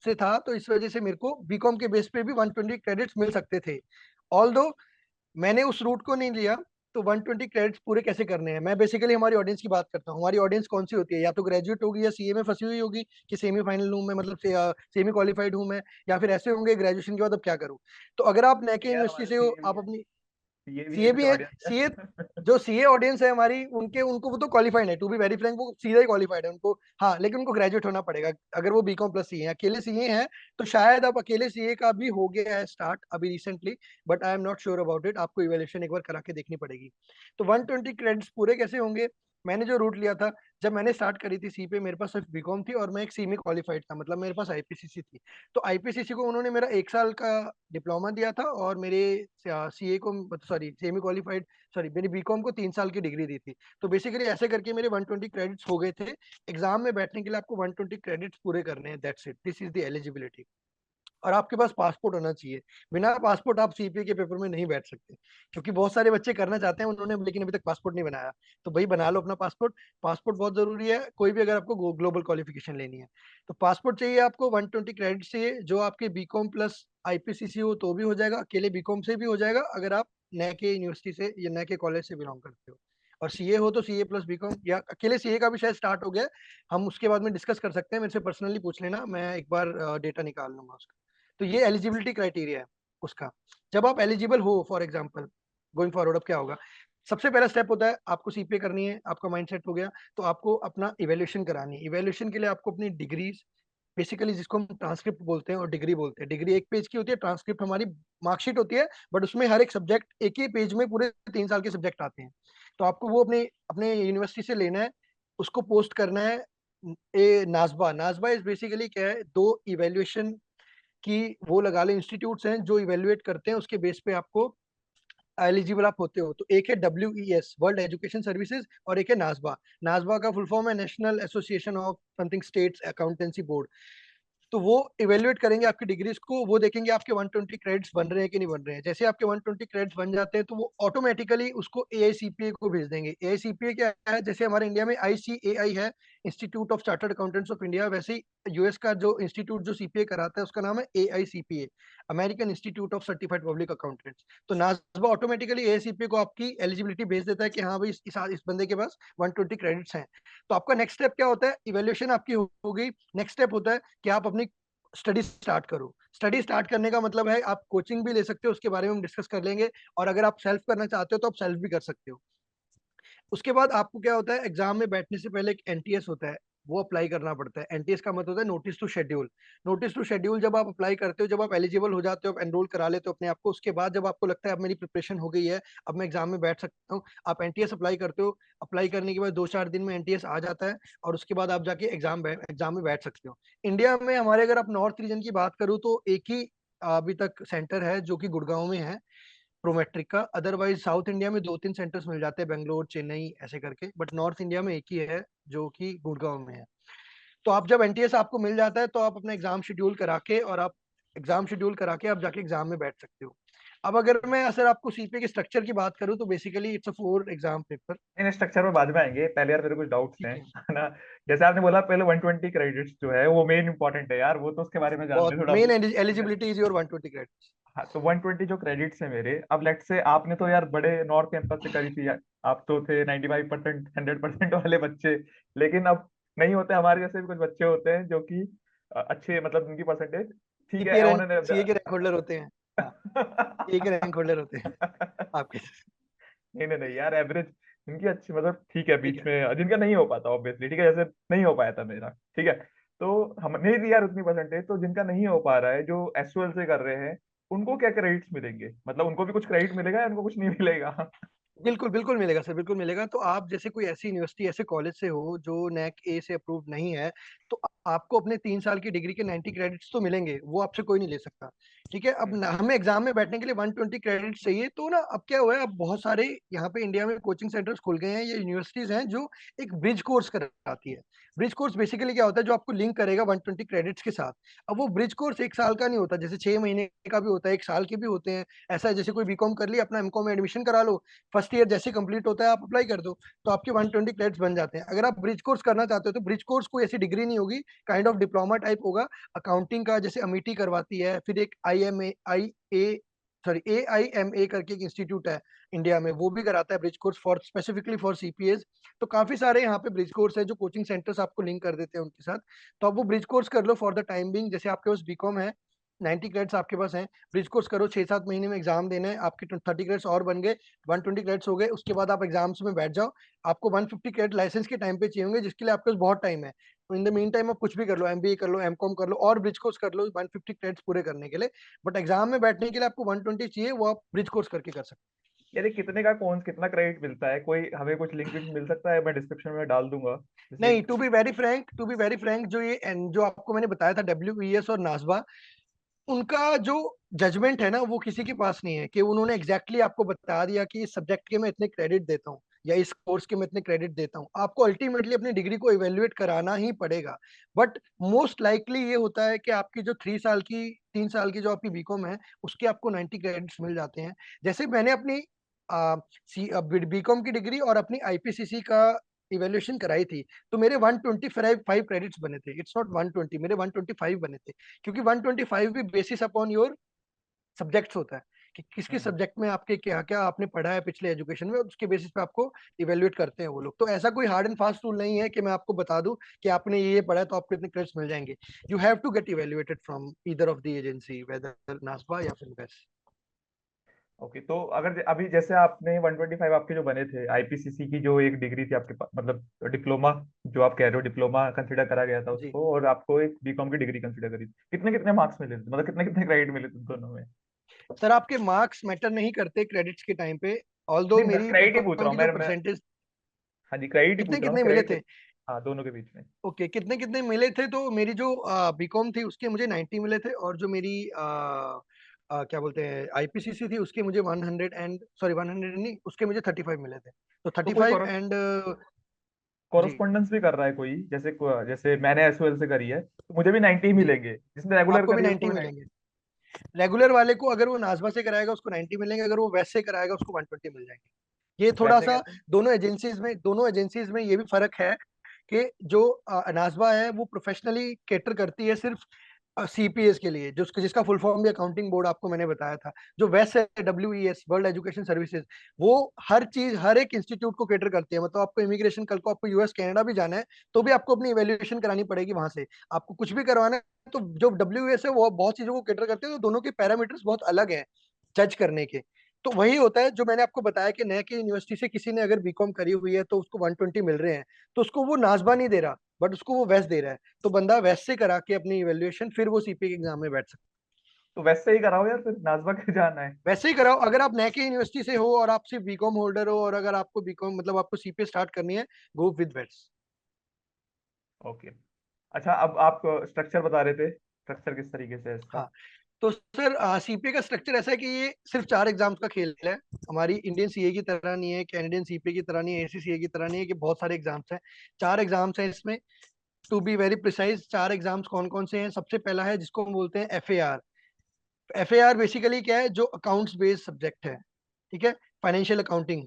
से था, तो इस वजह से मेरे को बीकॉम के बेस पे भी 120 क्रेडिट्स मिल सकते थे। ऑल मैंने उस रूट को नहीं लिया। तो 120 क्रेडिट्स पूरे कैसे करने हैं, मैं बेसिकली हमारी ऑडियंस की बात करता हूँ। हमारी ऑडियंस कौन सी होती है, या तो ग्रेजुएट होगी या सीए में फंसी हुई होगी कि सेमीफाइनल हूँ मैं, मतलब सेमी क्वालिफाइड हूँ मैं, या फिर ऐसे होंगे ग्रेजुएशन के बाद अब क्या करूँ। तो अगर आप नैके यार यूनिवर्सिटी हमारे से हो, सीए भी आप है, अपनी सीए भी है सीए कुछ भी है, ऑडियंस सीए है। जो सीए ऑडियंस है हमारी, उनके उनको वो तो क्वालिफाइड है, टू बी वेरी फ्रैंक वो सीधा ही क्वालिफाइड है उनको। हाँ, लेकिन उनको ग्रेजुएट होना पड़ेगा अगर वो बीकॉम प्लस सीए है। अकेले सीए हैं तो शायद अब अकेले सीए का भी हो गया है स्टार्ट अभी recently, but I am not sure about it, आपको इवेल्यूशन एक बार करा के देखनी पड़ेगी। तो 120 क्रेडिट्स पूरे कैसे होंगे, मैंने जो रूट लिया था, जब मैंने स्टार्ट करी थी सी पे, मेरे पास सिर्फ बीकॉम थी और मैं एक सी में क्वालिफाइड था, मतलब मेरे पास आईपीसीसी थी। तो आईपीसीसी को उन्होंने मेरा 1 साल का डिप्लोमा दिया था, और मेरे सीए को, सॉरी सेमी क्वालिफाइड, सॉरी मेरी बीकॉम को 3 साल की डिग्री दी थी। तो बेसिकली ऐसे करके मेरे 120 क्रेडिट्स हो गए थे। एग्जाम में बैठने के लिए आपको 120 क्रेडिट्स पूरे करने हैं, that's it, this is the eligibility. और आपके पास पासपोर्ट होना चाहिए, बिना पासपोर्ट आप सीपीए के पेपर में नहीं बैठ सकते, क्योंकि बहुत सारे बच्चे करना चाहते हैं उन्होंने, लेकिन अभी तक पासपोर्ट नहीं बनाया। तो भाई बना लो अपना पासपोर्ट, पासपोर्ट बहुत जरूरी है कोई भी, अगर आपको ग्लोबल क्वालिफिकेशन लेनी है। तो पासपोर्ट चाहिए आपको, 120 क्रेडिट चाहिए, जो आपके बीकॉम प्लस आईपीसीसी हो तो भी हो जाएगा, अकेले बीकॉम से भी हो जाएगा अगर आप नए के यूनिवर्सिटी से या नए के कॉलेज से बिलोंग करते हो। और सीए हो तो सीए प्लस बीकॉम, या अकेले सीए का भी शायद स्टार्ट हो गया है, हम उसके बाद में डिस्कस कर सकते हैं, मेरे से पर्सनली पूछ लेना, मैं एक बार डेटा निकाल लूंगा उसका। तो ये एलिजिबिलिटी क्राइटेरिया है उसका। जब आप एलिजिबल हो, फॉर एग्जांपल गोइंग फॉरवर्ड, अब क्या होगा, सबसे पहला स्टेप होता है आपको सीपीए करनी है, आपका माइंड सेट हो गया, तो आपको अपना इवेल्यूशन करानी है। इवेल्यूशन के लिए आपको अपनी डिग्रीज, बेसिकली जिसको हम ट्रांसक्रिप्ट बोलते हैं और डिग्री बोलते हैं, डिग्री 1 पेज की होती है, ट्रांसक्रिप्ट हमारी मार्कशीट होती है, बट उसमें हर एक सब्जेक्ट एक ही पेज में पूरे 3 साल के सब्जेक्ट आते हैं। तो आपको वो अपने अपने यूनिवर्सिटी से लेना है, उसको पोस्ट करना है। ए नाजबा, नाजबा इज बेसिकली क्या है, दो इवेल्युएशन कि वो लगा ले इंस्टीट्यूट्स हैं जो इवेल्युएट करते हैं, उसके बेस पे आपको एलिजिबल आप होते हो। तो एक है WES, वर्ल्ड एजुकेशन सर्विसेज, और एक है नासबा। नासबा का फुल फॉर्म है national association of something states accountancy board. तो वो इवेल्युएट करेंगे आपकी डिग्रीज को, वो देखेंगे आपके 120 क्रेडिट्स बन रहे हैं कि नहीं बन रहे हैं। जैसे आपके 120 क्रेडिट्स बन जाते हैं तो वो ऑटोमेटिकली उसको AICPA को भेज देंगे। AICPA क्या है, जैसे हमारे इंडिया में ICAI है, institute of chartered accountants of India, वैसे ही यूएस का जो इंस्टीट्यूट जो सीपीए कराता है उसका नाम है AICPA, American institute of certified public accountants. तो नाजबा ऑटोमेटिकली AICPA को आपकी एलिजिबिलिटी भेज देता है कि हाँ भाई इस बंदे के पास 120 क्रेडिट्स हैं। तो आपका नेक्स्ट स्टेप क्या होता है, इवेल्युएशन आपकी हो गई। नेक्स्ट स्टेप होता है कि आप अपनी स्टडी स्टार्ट करो। स्टडी स्टार्ट करने का मतलब है आप कोचिंग भी ले सकते हो, उसके बारे में हम डिस्कस कर लेंगे, और अगर आप सेल्फ करना चाहते हो तो आप सेल्फ भी कर सकते हो। उसके बाद आपको क्या होता है, एग्जाम में बैठने से पहले एक एनटीएस होता है, वो अप्लाई करना पड़ता है। एनटीएस का मतलब होता है notice to schedule. Notice to schedule जब आप अप्लाई करते हो, जब आप एलिजिबल हो जाते हो, आप एनरोल करा लेते हो अपने आप को, उसके बाद जब आपको लगता है अब मेरी प्रिपरेशन हो गई है, अब मैं एग्जाम में बैठ सकता हूँ, आप एनटीएस अप्लाई करते हो। अप्लाई करने के बाद 2-4 दिन में एनटीएस आ जाता है, और उसके बाद आप जाके एग्जाम में बैठ सकते हो। इंडिया में हमारे, अगर आप नॉर्थ रीजन की बात करूँ तो एक ही अभी तक सेंटर है जो कि गुड़गांव में है, प्रोमेट्रिक का। अदरवाइज साउथ इंडिया में 2-3 सेंटर्स मिल जाते हैं, बेंगलोर चेन्नई ऐसे करके, बट नॉर्थ इंडिया में एक ही है जो कि गुड़गांव में है। तो आप जब एनटीएस आपको मिल जाता है तो आप अपना एग्जाम शेड्यूल करा के, और आप एग्जाम शेड्यूल करा के आप जाके एग्जाम में बैठ सकते हो। अब अगर मैं सर आपको सीपीए के स्ट्रक्चर की बात करूं तो basically it's a 4 exam paper. In structure में बाद में आएंगे, पहले यार मेरे कुछ डाउट्स हैं, ठीक है, है ना। जैसे आपने बोला पहले 120 क्रेडिट्स जो है वो मेन इंपॉर्टेंट है यार, वो तो उसके बारे में जानते बहुत हैं थोड़ा मेन ठीक है। Eligibility is your 120 credit. हाँ, तो 120 जो क्रेडिट्स है मेरे, अब लेट से आपने तो यार बड़े नॉर्थ कैंपस से करी थी यार, आप तो थे 95% 100% वाले बच्चे, लेकिन अब नहीं होते, हमारे जैसे भी कुछ बच्चे होते हैं जो कि अच्छे, मतलब उनकी परसेंटेज ठीक सीपीए है रैंक, उन्होंने। सीए के रैंक होल्डर होते हैं। हाँ, सीए के रैंक होल्डर होते हैं आपके। नहीं नहीं नहीं यार, एवरेज इनकी अच्छी, मतलब ठीक है, ठीक बीच है। में जिनका नहीं हो पाता ऑब्वियसली, ठीक है, जैसे नहीं हो पाया था मेरा, ठीक है। तो हम नहीं दी यार उतनी परसेंटेज, तो जिनका नहीं हो पा रहा है, जो एसओएल से कर रहे हैं, उनको क्या क्रेडिट्स मिलेंगे, मतलब उनको भी कुछ क्रेडिट मिलेगा या उनको कुछ नहीं मिलेगा? बिल्कुल बिल्कुल मिलेगा सर, बिल्कुल मिलेगा। तो आप जैसे कोई ऐसी यूनिवर्सिटी, ऐसे कॉलेज से हो जो नैक ए से अप्रूव नहीं है, तो आपको अपने 3 साल की डिग्री के 90 क्रेडिट्स तो मिलेंगे, वो आपसे कोई नहीं ले सकता। ठीक है। अब हमें एग्जाम में बैठने के लिए 120 क्रेडिट चाहिए, तो ना अब क्या हुआ है, अब बहुत सारे यहाँ पे इंडिया में कोचिंग सेंटर्स खुल गए हैं, ये यूनिवर्सिटीज हैं जो एक ब्रिज कोर्स कराती है। ब्रिज कोर्स बेसिकली क्या होता है, जो आपको लिंक करेगा 120 क्रेडिट्स के साथ। अब वो ब्रिज कोर्स 1 साल का नहीं होता, जैसे 6 महीने का भी होता है, 1 साल के भी होते हैं। ऐसा है जैसे कोई बीकॉम कर लिया, अपना एमकॉम में एडमिशन करा लो, फर्स्ट ईयर जैसे कंप्लीट होता है आप अप्लाई कर दो, तो आपके 120 क्रेडिट्स बन जाते हैं। अगर आप ब्रिज कोर्स करना चाहते हो तो ब्रिज कोर्स कोई ऐसी डिग्री नहीं होगी, काइंड ऑफ डिप्लोमा टाइप होगा। अकाउंटिंग का जैसे अमिटी करवाती है, फिर एक AIMA करके एक इंस्टीट्यूट है इंडिया में, वो भी कराता है bridge course for specifically for CPS. तो काफी सारे यहाँ पे ब्रिज कोर्स है जो कोचिंग सेंटर्स आपको लिंक कर देते हैं उनके साथ। तो आप वो ब्रिज कोर्स कर लो फॉर द टाइम बिंग। जैसे आपके पास बीकॉम है, 90 क्रेडिट्स आपके पास हैं, ब्रिज कोर्स करो, 6-7 महीने में एग्जाम देना है, आपके 30 क्रेडिट्स और बन गए, 120 क्रेडिट्स हो गए। उसके बाद आप एग्जाम्स में बैठ जाओ। आपको 150 क्रेडिट लाइसेंस के टाइम पे चाहिए होंगे, जिसके लिए आपके पास बहुत टाइम है। इन द मीन टाइम आप कुछ भी कर लो, एमबीए कर लो, एमकॉम कर लो, और ब्रिज कोर्स कर लो 150 क्रेडिट्स पूरे करने के लिए। बट एग्जाम में बैठने के लिए आपको 120 चाहिए, वो आप ब्रिज कोर्स करके कर सकते यानी कितने का कौन कितना क्रेडिट मिलता है, कोई हमें कुछ लिंक विंक मिल सकता है? मैं डिस्क्रिप्शन में डाल दूंगा हैं। जैसे। नहीं, टू बी वेरी फ्रैंक, जो ये जो आपको मैंने बताया था WES और नासबा, उनका जो जजमेंट है ना, वो किसी के पास नहीं है कि उन्होंने एग्जैक्टली आपको बता दिया कि इस सब्जेक्ट के मैं इतने क्रेडिट देता हूँ या इस कोर्स के मैं इतने क्रेडिट देता हूँ। आपको अल्टीमेटली अपनी डिग्री को इवेल्युएट कराना ही पड़ेगा। बट मोस्ट लाइकली ये होता है कि आपकी जो 3 साल की जो आपकी बीकॉम है, उसके आपको 90 क्रेडिट्स मिल जाते हैं। जैसे मैंने अपनी बीकॉम की डिग्री और अपनी आईपीसीसी का इवेल्युएशन कराई थी, तो मेरे 125 क्रेडिट्स बने थे। इट्स नॉट 120, मेरे 125 बने थे। क्योंकि 125 भी बेसिस अपॉन योर सब्जेक्ट्स होता है कि किस किस हम्म। सब्जेक्ट में आपके क्या क्या आपने पढ़ा है पिछले एजुकेशन में, उसके बेसिस पे आपको इवेल्युएट करते हैं वो लोग। तो ऐसा कोई हार्ड एंड फास्ट रूल नहीं है कि मैं आपको बता दूं कि आपने ये पढ़ा है तो आपको इतने क्रेडिट्स मिल जाएंगे। You have to get evaluated from either of the agency, whether NASBA या फिर बेस। ओके, तो अगर अभी जैसे आपने 125 आपके जो बने थे, आईपीसीसी की जो एक डिग्री थी आपके पास, मतलब डिप्लोमा, जो आप कह रहे हो डिप्लोमा कंसिडर करा गया था जी उसको, और आपको एक बीकॉम की डिग्री कंसिडर करी थी, कितने कितने मार्क्स मिले थे, मतलब कितने कितने क्रेडिट मिले थे दोनों में? सर, आपके मार्क्स मैटर नहीं करते क्रेडिट्स के टाइम पे। ऑल्दो नहीं, मैं मेरी क्रेडिट ही पूछ रहा बीकॉम हूँ, की जो मैं परसेंटेज, हाँ जी, क्रेडिट ही कितने पूछ रहा हूँ, कितने मिले क्रेडिट। थे? हाँ, दोनों के बीच में। ओके, कितने कितने मिले थे, तो मेरी जो बीकॉम थी उसके मुझे 90 मिले थे, और जो मेरी क्या बोलते हैं आईपीसीसी थी उसके मुझे 100 एंड सॉरी 100 नहीं, उसके मुझे 35 मिले थे। तो तो थर्टी कोई फाइव एंड जी, कॉरेस्पॉन्डेंस भी कर रहा है कोई, जैसे जैसे मैंने एसओएल से करी है, तो मुझे भी 90 जी, मिलेंगे, जिसने रेगुलर आपको भी करी है उसको 90 भी 90? मिलेंगे। रेगुलर वाले को अगर वो नाजमा से कराएगा उसको 90 मिलेंगे, अगर वो वैसे कराएगा उसको 120 मिल जाएंगे। ये थोड़ा वैसे सा कैसे? दोनों एजेंसीज में ये भी फर्क है कि जो नाजमा है वो प्रोफेशनली कैटर करती है सिर्फ सीपीएस के लिए, जो जिसका फुल फॉर्म भी अकाउंटिंग बोर्ड आपको मैंने बताया था। जो वेस्ट है, WES, वर्ल्ड एजुकेशन सर्विसेज, वो हर चीज हर एक इंस्टीट्यूट को कैटर करती है। मतलब आपको इमिग्रेशन, कल को आपको यूएस कनाडा भी जाना है, तो भी आपको अपनी इवेल्युएशन करानी पड़ेगी वहां से। आपको कुछ भी करवाना है, तो जो WES है वो बहुत चीजों को कैटर करते हैं, तो दोनों के पैरामीटर्स बहुत अलग हैं जज करने के। तो वही होता है जो मैंने आपको बताया कि नए की यूनिवर्सिटी से किसी ने अगर बीकॉम करी हुई है तो उसको 120 मिल रहे हैं, तो उसको वो नाजबा नहीं दे रहा, बट उसको वो वेस्ट दे रहा है। तो बंदा वेस्ट से करा के अपनी इवेल्युएशन फिर वो सीपीए के एग्जाम में बैठ सकता तो वैसे ही कराओ यार, फिर नाजमा के जाना है। है। वैसे ही कराओ, अगर आप नए की यूनिवर्सिटी से हो और आप सिर्फ बीकॉम होल्डर हो, और अगर आपको बीकॉम मतलब आपको सीपीए स्टार्ट करनी है, गो विद वेट्स। ओके। अच्छा, अब आप स्ट्रक्चर बता रहे थे, स्ट्रक्चर किस तरीके से है इसका? हाँ, तो सर सीपीए का स्ट्रक्चर ऐसा है कि ये सिर्फ 4 एग्जाम्स का खेल है। हमारी इंडियन सीए की तरह नहीं है, कैनेडियन सीपीए की तरह नहीं है, एसीसीए की तरह नहीं है कि बहुत सारे एग्जाम्स हैं। 4 एग्जाम्स हैं इसमें। To be very precise, 4 exams कौन कौन से हैं? सबसे पहला है जिसको हम बोलते हैं FAR। FAR बेसिकली क्या है? जो अकाउंट्स बेस्ड सब्जेक्ट है, ठीक है, फाइनेंशियल अकाउंटिंग।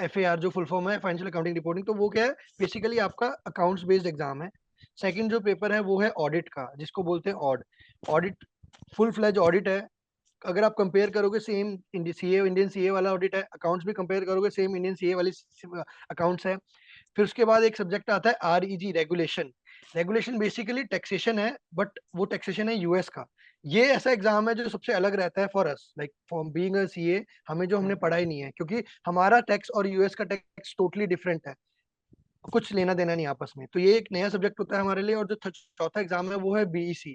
FAR जो फुल फॉर्म है फाइनेंशियल अकाउंटिंग रिपोर्टिंग, तो वो क्या है? बेसिकली आपका अकाउंट्स बेस्ड एग्जाम है। सेकंड जो पेपर है वो है ऑडिट का, जिसको बोलते हैं ऑडिट। फुल फ्लेज ऑडिट है। अगर आप कंपेयर करोगे, सेम इंडियन सीए वाला ऑडिट है। अकाउंट्स भी कंपेयर करोगे, सेम इंडियन सीए वाली अकाउंट्स है। फिर उसके बाद एक सब्जेक्ट आता है REG, regulation. Regulation basically taxation है, बट वो टैक्सेशन है यूएस का। ये ऐसा एग्जाम है जो सबसे अलग रहता है for us, like for being a CA. हमें जो हमने हम्म। पढ़ा ही नहीं है, क्योंकि हमारा टैक्स और यूएस का टैक्स टोटली डिफरेंट है। कुछ लेना देना नहीं आपस में। तो ये एक नया सब्जेक्ट होता है हमारे लिए। और जो चौथा एग्जाम है वो है BEC।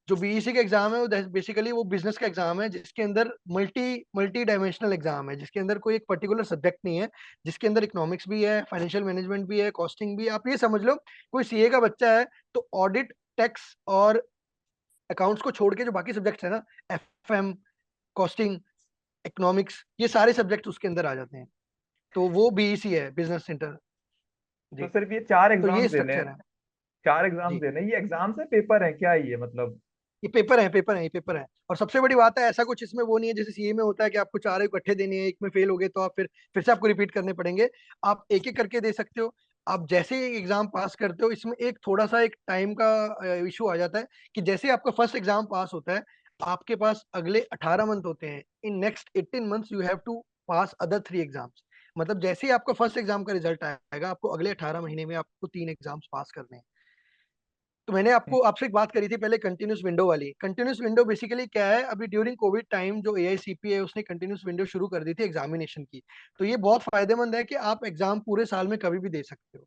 जो बीईसी का एग्जाम है वो बेसिकली वो बिजनेस का एग्जाम है, जिसके अंदर मल्टी डायमेंशनल एग्जाम है, जिसके अंदर कोई एक पर्टिकुलर सब्जेक्ट नहीं है, जिसके अंदर इकोनॉमिक्स भी है, फाइनेंशियल मैनेजमेंट भी है, कॉस्टिंग भी है। आप ये समझ लो कोई सीए का बच्चा है तो ऑडिट, टैक्स और अकाउंट्स को छोड़ के जो बाकी सब्जेक्ट्स है ना, एफएम, कॉस्टिंग, इकोनॉमिक्स, ये सारे सब्जेक्ट उसके अंदर आ जाते हैं। तो वो बीईसी है, बिजनेस सेंटर। तो जी। सिर्फ ये चार तो ये एग्जाम्स देने हैं? स्ट्रक्चर है। चार एग्जाम्स जी। देने हैं? ये एग्जाम्स है, पेपर है, क्या है ये मतलब? ये पेपर है, पेपर है, ये पेपर है। और सबसे बड़ी बात है, ऐसा कुछ इसमें वो नहीं है जैसे सीए में होता है कि आपको चारों इकट्ठे देने हैं, एक में फेल हो गए तो आप फिर से आपको रिपीट करने पड़ेंगे। आप एक एक करके दे सकते हो। आप जैसे ही एग्जाम पास करते हो, इसमें एक थोड़ा सा एक टाइम का इशू आ जाता है कि जैसे ही आपका फर्स्ट एग्जाम पास होता है, आपके पास अगले 18 मंथ होते हैं। In next 18 months you have to pass other 3 exams. मतलब जैसे ही आपका फर्स्ट एग्जाम का रिजल्ट आएगा, आपको अगले 18 महीने में आपको 3 एग्जाम्स पास करने हैं। तो मैंने आपको आपसे एक बात करी थी पहले, कंटिन्यूस विंडो वाली। कंटिन्यूस विंडो बेसिकली क्या है, अभी ड्यूरिंग कोविड टाइम जो एआईसीपी है उसने कंटिन्यूस विंडो शुरू कर दी थी एग्जामिनेशन की। तो ये बहुत फायदेमंद है कि आप एग्जाम पूरे साल में कभी भी दे सकते हो।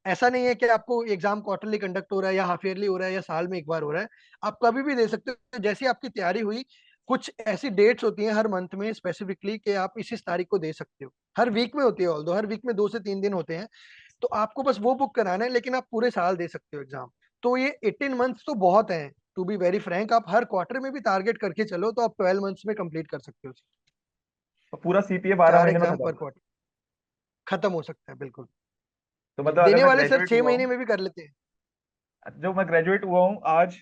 ऐसा नहीं है कि आपको एग्जाम क्वार्टरली कंडक्ट हो रहा है या हाफ ईयरली हो रहा है या साल में एक बार हो रहा है। आप कभी भी दे सकते हो, जैसी आपकी तैयारी हुई। कुछ ऐसी डेट्स होती हैं हर मंथ में स्पेसिफिकली कि आप इस तारीख को दे सकते हो। हर वीक में होती है, ऑल्दो हर वीक में 2 से 3 दिन होते हैं। तो आपको बस वो बुक कराना है, लेकिन आप पूरे साल दे सकते हो एग्जाम। तो ये 18 मंथ्स तो बहुत है। टू बी वेरी फ्रैंक, आप हर क्वार्टर में भी टारगेट करके चलो तो आप 12 मंथ्स में कंप्लीट कर सकते हो। तो पूरा सीपीए 12 महीने में 4 एग्जाम खत्म? पर क्वार्टर खत्म हो सकता है, बिल्कुल। तो मतलब अगर देने मैं वाले सर ग्रेजुएट छह हुआ महीने हूँ, में भी कर लेते हैं। जो मैं ग्रेजुएट हुआ हूँ आज,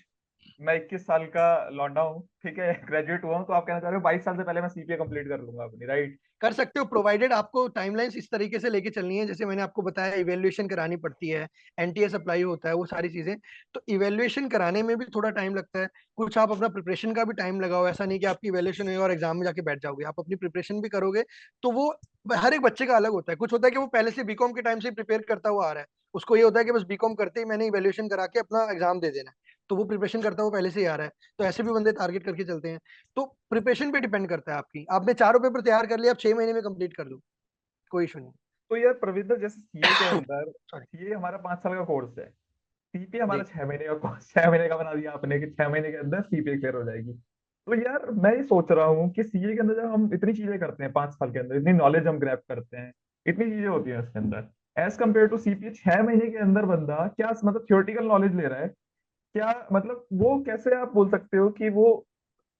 मैं 21 साल का लौंडा हूँ, ठीक है, ग्रेजुएट हुआ हूँ, तो आप कहना चाह रहे हो 22 साल से पहले मैं सीपीए कंप्लीट कर लूंगा अपनी, राइट? कर सकते हो, प्रोवाइडेड आपको टाइमलाइंस इस तरीके से लेके चलनी है जैसे मैंने आपको बताया, इवेल्युएशन करानी पड़ती है, एनटीएस अप्लाई होता है, वो सारी चीजें। तो इवेल्युएशन कराने में भी थोड़ा टाइम लगता है। कुछ आप अपना प्रिपरेशन का भी टाइम लगाओ, ऐसा नहीं कि आपकी इवेल्युएशन हुई और एग्जाम में जाके बैठ जाओगे, आप अपनी प्रिपरेशन भी करोगे। तो वो हर एक बच्चे का अलग होता है। कुछ होता है कि वो पहले से बीकॉम के टाइम से प्रिपेयर करता हुआ आ रहा है, उसको ये होता है कि बस बीकॉम करते ही मैंने इवेल्युएशन करा के अपना एग्जाम दे देना है, तो वो प्रिपरेशन करता हुआ पहले से ही आ रहा है। तो ऐसे भी बंदे टारगेट करके चलते हैं। तो प्रिपरेशन पे डिपेंड करता है आपकी। आपने चारों पेपर तैयार कर लिया, आप 6 महीने में कंप्लीट कर लो, कोई इशू नहीं। तो यार प्रविंदर, जैसे सीए के अंदर, सॉरी। सीए हमारा 5 साल का कोर्स है, सीपीए हमारा जी। 6 महीने का कोर्स, 6 महीने का बना दिया आपने कि 6 महीने के अंदर सीपीए क्लियर हो जाएगी। तो यार मैं ये सोच रहा हूँ कि सीए के अंदर जब हम इतनी चीजें करते हैं 5 साल के अंदर, इतनी नॉलेज हम ग्रैब करते हैं, इतनी चीजें होती हैं उसके अंदर, एज कम्पेयर टू सीपीए 6 महीने के अंदर बंदा क्या मतलब थियोरेटिकल नॉलेज ले रहा है, क्या मतलब वो कैसे आप बोल सकते हो कि वो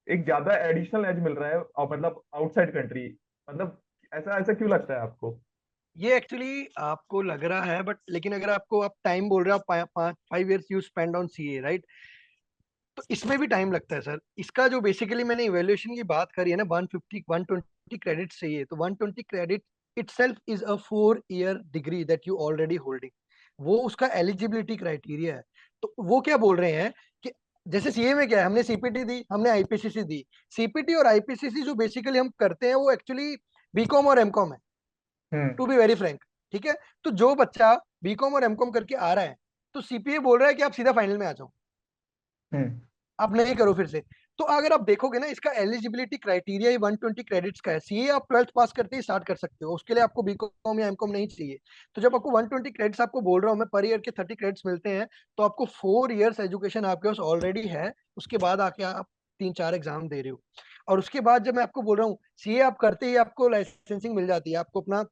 एक ज्यादा एडिशनल एज मिल रहा है, और मतलब आउटसाइड कंट्री, मतलब ऐसा ऐसा क्यों लगता है आपको? ये एक्चुअली आपको लग रहा है, बट लेकिन अगर आपको आप टाइम बोल रहे हो, आप 5 years you spend on CA, right? तो इसमें भी टाइम लगता है सर। इसका जो बेसिकली मैंने इवेल्युएशन की बात करी है ना, 120 क्रेडिट चाहिए, तो 120 credit itself is a 4 year degree that you already holding. वो उसका एलिजिबिलिटी क्राइटेरिया है। तो वो क्या बोल रहे हैं कि जैसे सीए में क्या है, हमने सीपीटी दी, हमने आईपीसीसी दी। सीपीटी और आईपीसीसी जो बेसिकली हम करते हैं वो एक्चुअली बीकॉम और एमकॉम है, हम्म। To be very frank. ठीक है। तो जो बच्चा बीकॉम और एमकॉम करके आ रहा है, तो सीपीए बोल रहा है कि आप सीधा फाइनल में आ जाओ, हम्म। आप नहीं करो फिर से। तो अगर आप देखोगे ना, इसका एलिजिबिलिटी क्राइटेरिया ही 120 क्रेडिट्स का है। सीए आप 12th पास करते ही स्टार्ट कर सकते हो, उसके लिए आपको बीकॉम या एमकॉम नहीं चाहिए। तो जब आपको 120 क्रेडिट्स, आपको बोल रहा हूँ मैं, पर ईयर के 30 क्रेडिट्स मिलते हैं, तो आपको 4 इयर्स एजुकेशन आपके पास ऑलरेडी है। उसके बाद आके आप 3-4 एग्जाम दे रहे हो। और उसके बाद जब मैं आपको बोल रहा हूँ, सीए आप करते ही आपको लाइसेंसिंग मिल जाती है, आपको अपना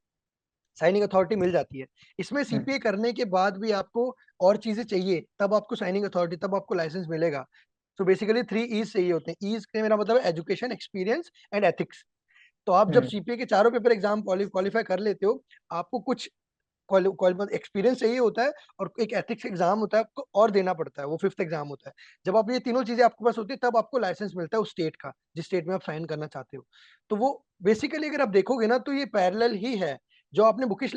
साइनिंग अथॉरिटी मिल जाती है। इसमें हम्म। सीपीए करने के बाद भी आपको और चीजें चाहिए, तब आपको साइनिंग अथॉरिटी, तब आपको लाइसेंस मिलेगा। तो बेसिकली 3 ईज चाहिए होते हैं। ईज के मेरा मतलब है एजुकेशन, एक्सपीरियंस एंड एथिक्स। तो आप जब हम्म। सीपीए के चारों पेपर एग्जाम क्वालिफाई कर लेते हो, आपको कुछ एक्सपीरियंस चाहिए होता है, और एक एथिक्स एग्जाम होता है आपको और देना पड़ता है, वो 5th एग्जाम होता है। जब आप ये तीनों चीजें आपके पास होती है, तब आपको लाइसेंस मिलता है उस स्टेट का, जिस स्टेट में आप साइन करना चाहते हो। तो वो बेसिकली अगर आप देखोगे ना, तो ये पैरेलल ही है। जो आपने बुकिश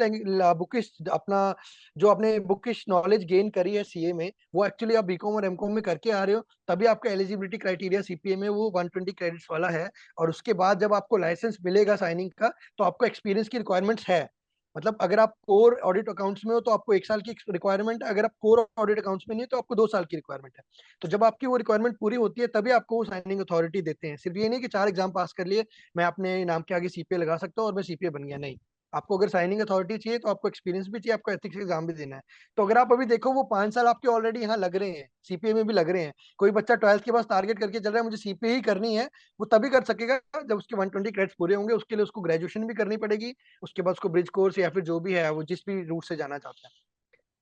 अपना, जो आपने बुकिश नॉलेज गेन करी है सीए में, वो एक्चुअली आप बीकॉम और एमकॉम में करके आ रहे हो, तभी आपका एलिजिबिलिटी क्राइटेरिया सीपीए में वो 120 क्रेडिट्स वाला है। और उसके बाद जब आपको लाइसेंस मिलेगा साइनिंग का, तो आपको एक्सपीरियंस की रिक्वायरमेंट्स है। मतलब अगर आप कोर ऑडिट अकाउंट्स में हो तो आपको 1 साल की रिक्वायरमेंट है, अगर आप कोर ऑडिट अकाउंट्स में नहीं हो तो आपको 2 साल की रिक्वायरमेंट है। तो जब आपकी वो रिक्वायरमेंट पूरी होती है, तभी आपको वो साइनिंग अथॉरिटी देते हैं। सिर्फ ये नहीं कि 4 एग्जाम पास कर लिए, मैं अपने नाम के आगे सीपीए लगा सकता हूँ और मैं सीपीए बन गया, नहीं। आपको अगर साइनिंग अथॉरिटी चाहिए तो आपको एक्सपीरियंस भी चाहिए, आपको एथिक्स एग्जाम भी देना है। तो अगर आप अभी देखो वो 5 साल आपके ऑलरेडी यहाँ लग रहे हैं, सीपीए में भी लग रहे हैं। कोई बच्चा 12th के बाद टारगेट करके चल रहा है मुझे सीपीए ही करनी है, वो तभी कर सकेगा जब उसके 120 क्रेडिट्स पूरे होंगे। उसके लिए उसको ग्रेजुएशन भी करनी पड़ेगी, उसके बाद उसको ब्रिज कोर्स या फिर जो भी है वो जिस भी रूट से जाना चाहता है,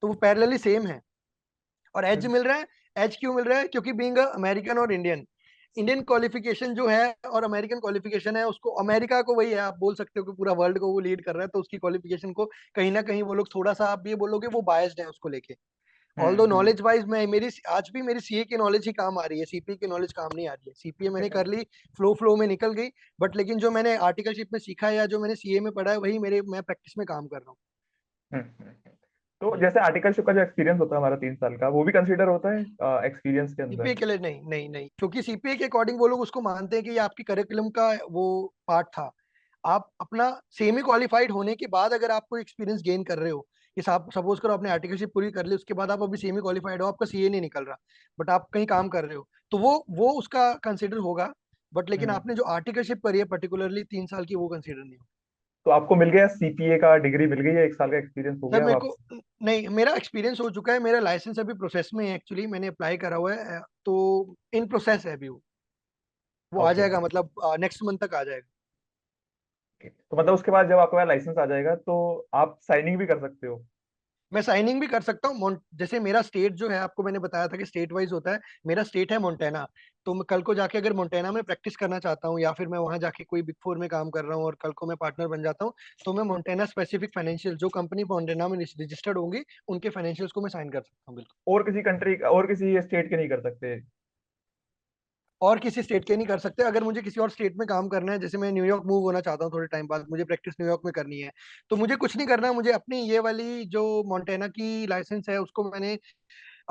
तो वो पैरेलली सेम है। और एज हम्म मिल रहा है। एज क्यों मिल रहा है? क्योंकि बीइंग अमेरिकन और इंडियन, इंडियन क्वालिफिकेशन जो है और अमेरिकन क्वालिफिकेशन है, उसको अमेरिका को वही है, आप बोल सकते हो कि पूरा वर्ल्ड को वो लीड कर रहा है, तो उसकी क्वालिफिकेशन को कहीं ना कहीं वो लोग थोड़ा सा, आप ये बोलोगे वो बायस्ड है उसको लेके। ऑल्दो हम्म। नॉलेज वाइज मैं मेरी आज भी मेरी सीए की नॉलेज ही काम आ रही है, सीपीए की नॉलेज काम नहीं आ रही है। सीपीए मैंने कर ली, फ्लो फ्लो में निकल गई, बट लेकिन जो मैंने आर्टिकलशिप में सीखा है या जो मैंने सीए में पढ़ा है वही मेरे मैं प्रैक्टिस में काम कर रहा हूँ। तो जैसे आर्टिकलशिप का जो एक्सपीरियंस होता है हमारा 3 साल का, वो भी कंसीडर होता है एक्सपीरियंस के अंदर? सीपीए के लिए नहीं, नहीं, नहीं, क्योंकि सीपीए के अकॉर्डिंग वो लोग उसको मानते हैं कि ये आपकी करिकुलम का वो पार्ट था। आप अपना सेमी क्वालिफाइड होने के बाद अगर आप कोई एक्सपीरियंस गेन कर रहे हो, कि सपोज करो आपने आर्टिकलशिप पूरी कर ली, उसके बाद आप अभी सेमी क्वालिफाइड हो, आपका सीए नहीं निकल रहा, बट आप कहीं काम कर रहे हो, तो वो उसका कंसिडर होगा। बट लेकिन हम्म। आपने जो आर्टिकलशिप करी है पर्टिकुलरली 3 साल की, वो कंसिडर नहीं होगा। तो आपको मिल गया सीपीए का डिग्री, मिल गई है, 1 साल का एक्सपीरियंस हो सर गया अब मेरे आप? को नहीं, मेरा एक्सपीरियंस हो चुका है, मेरा लाइसेंस अभी प्रोसेस में है, एक्चुअली मैंने अप्लाई करा हुआ है, तो इन प्रोसेस है अभी वो आ ओके। जाएगा, मतलब नेक्स्ट मंथ तक आ जाएगा। तो मतलब उसके बाद जब आपके पास लाइसेंस आ जाएगा तो आप साइनिंग भी कर सकते हो? मैं साइनिंग भी कर सकता हूँ। जैसे मेरा स्टेट जो है, आपको मैंने बताया था कि स्टेट वाइज होता है, मेरा स्टेट है मोंटेना। तो मैं कल को जाके अगर मोंटेना में प्रैक्टिस करना चाहता हूँ, या फिर मैं वहां जाके कोई बिग फोर में काम कर रहा हूँ और कल को मैं पार्टनर बन जाता हूँ, तो मैं मोंटेना स्पेसिफिक फाइनेंशियल, जो कंपनी मोंटेना में रजिस्टर्ड होंगी, उनके फाइनेंशियल्स को मैं साइन कर सकता हूँ, बिल्कुल। और किसी कंट्री और किसी स्टेट के नहीं कर सकते? और किसी स्टेट के नहीं कर सकते। अगर मुझे किसी और स्टेट में काम करना है, जैसे मैं न्यूयॉर्क मूव होना चाहता हूँ थोड़े टाइम बाद, मुझे प्रैक्टिस न्यूयॉर्क में करनी है, तो मुझे कुछ नहीं करना, मुझे अपनी ये वाली जो मोंटेना की लाइसेंस है उसको मैंने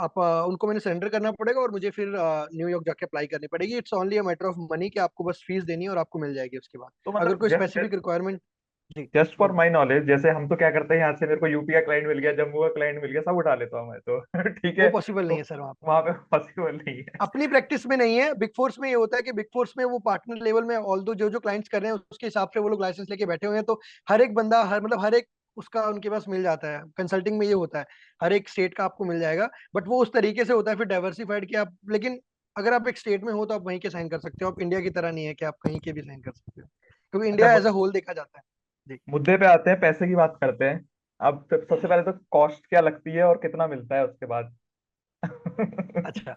उनको मैंने सरेंडर करना पड़ेगा, और मुझे फिर न्यूयॉर्क जाके अप्लाई करनी पड़ेगी। It's only a matter of money, कि आपको बस फीस देनी है और आपको मिल जाएगी उसके बाद, तो अगर मतलब कोई जस्ट स्पेसिफिक रिक्वायरमेंट। जी, जस्ट फॉर बोलो। माई नॉलेज, जैसे हम तो क्या करते हैं, यहाँ से मेरे को यूपी का क्लाइंट मिल गया, जम्मू का क्लाइंट मिल गया, सब उठा लेता हूँ मैं तो ठीक वो है। पॉसिबल तो नहीं है सर वहाँ पे। वहां पे पॉसिबल नहीं है? अपनी प्रैक्टिस में नहीं है, बिग फोर्स में ये होता है कि बिग फोर्स में वो पार्टनर लेवल में, ऑल दो जो जो क्लाइंट्स कर रहे हैं उसके हिसाब से वो लोग लाइसेंस लेके बैठे हुए हैं, तो हर एक बंदा, हर मतलब हर एक उसका उनके पास मिल जाता है। कंसल्टिंग में ये होता है, हर एक स्टेट का आपको मिल जाएगा, बट वो उस तरीके से होता है फिर डाइवर्सिफाइड कि आप, लेकिन अगर आप एक स्टेट में हो तो आप वहीं के साइन कर सकते हो। आप इंडिया की तरह नहीं है कि आप कहीं के भी साइन कर सकते हो, क्योंकि अच्छा, इंडिया एज अ होल देखा जाता है। जी। मुद्दे पे आते हैं, पैसे की बात करते हैं। अब सबसे पहले तो कॉस्ट क्या लगती है और कितना मिलता है उसके बाद? अच्छा,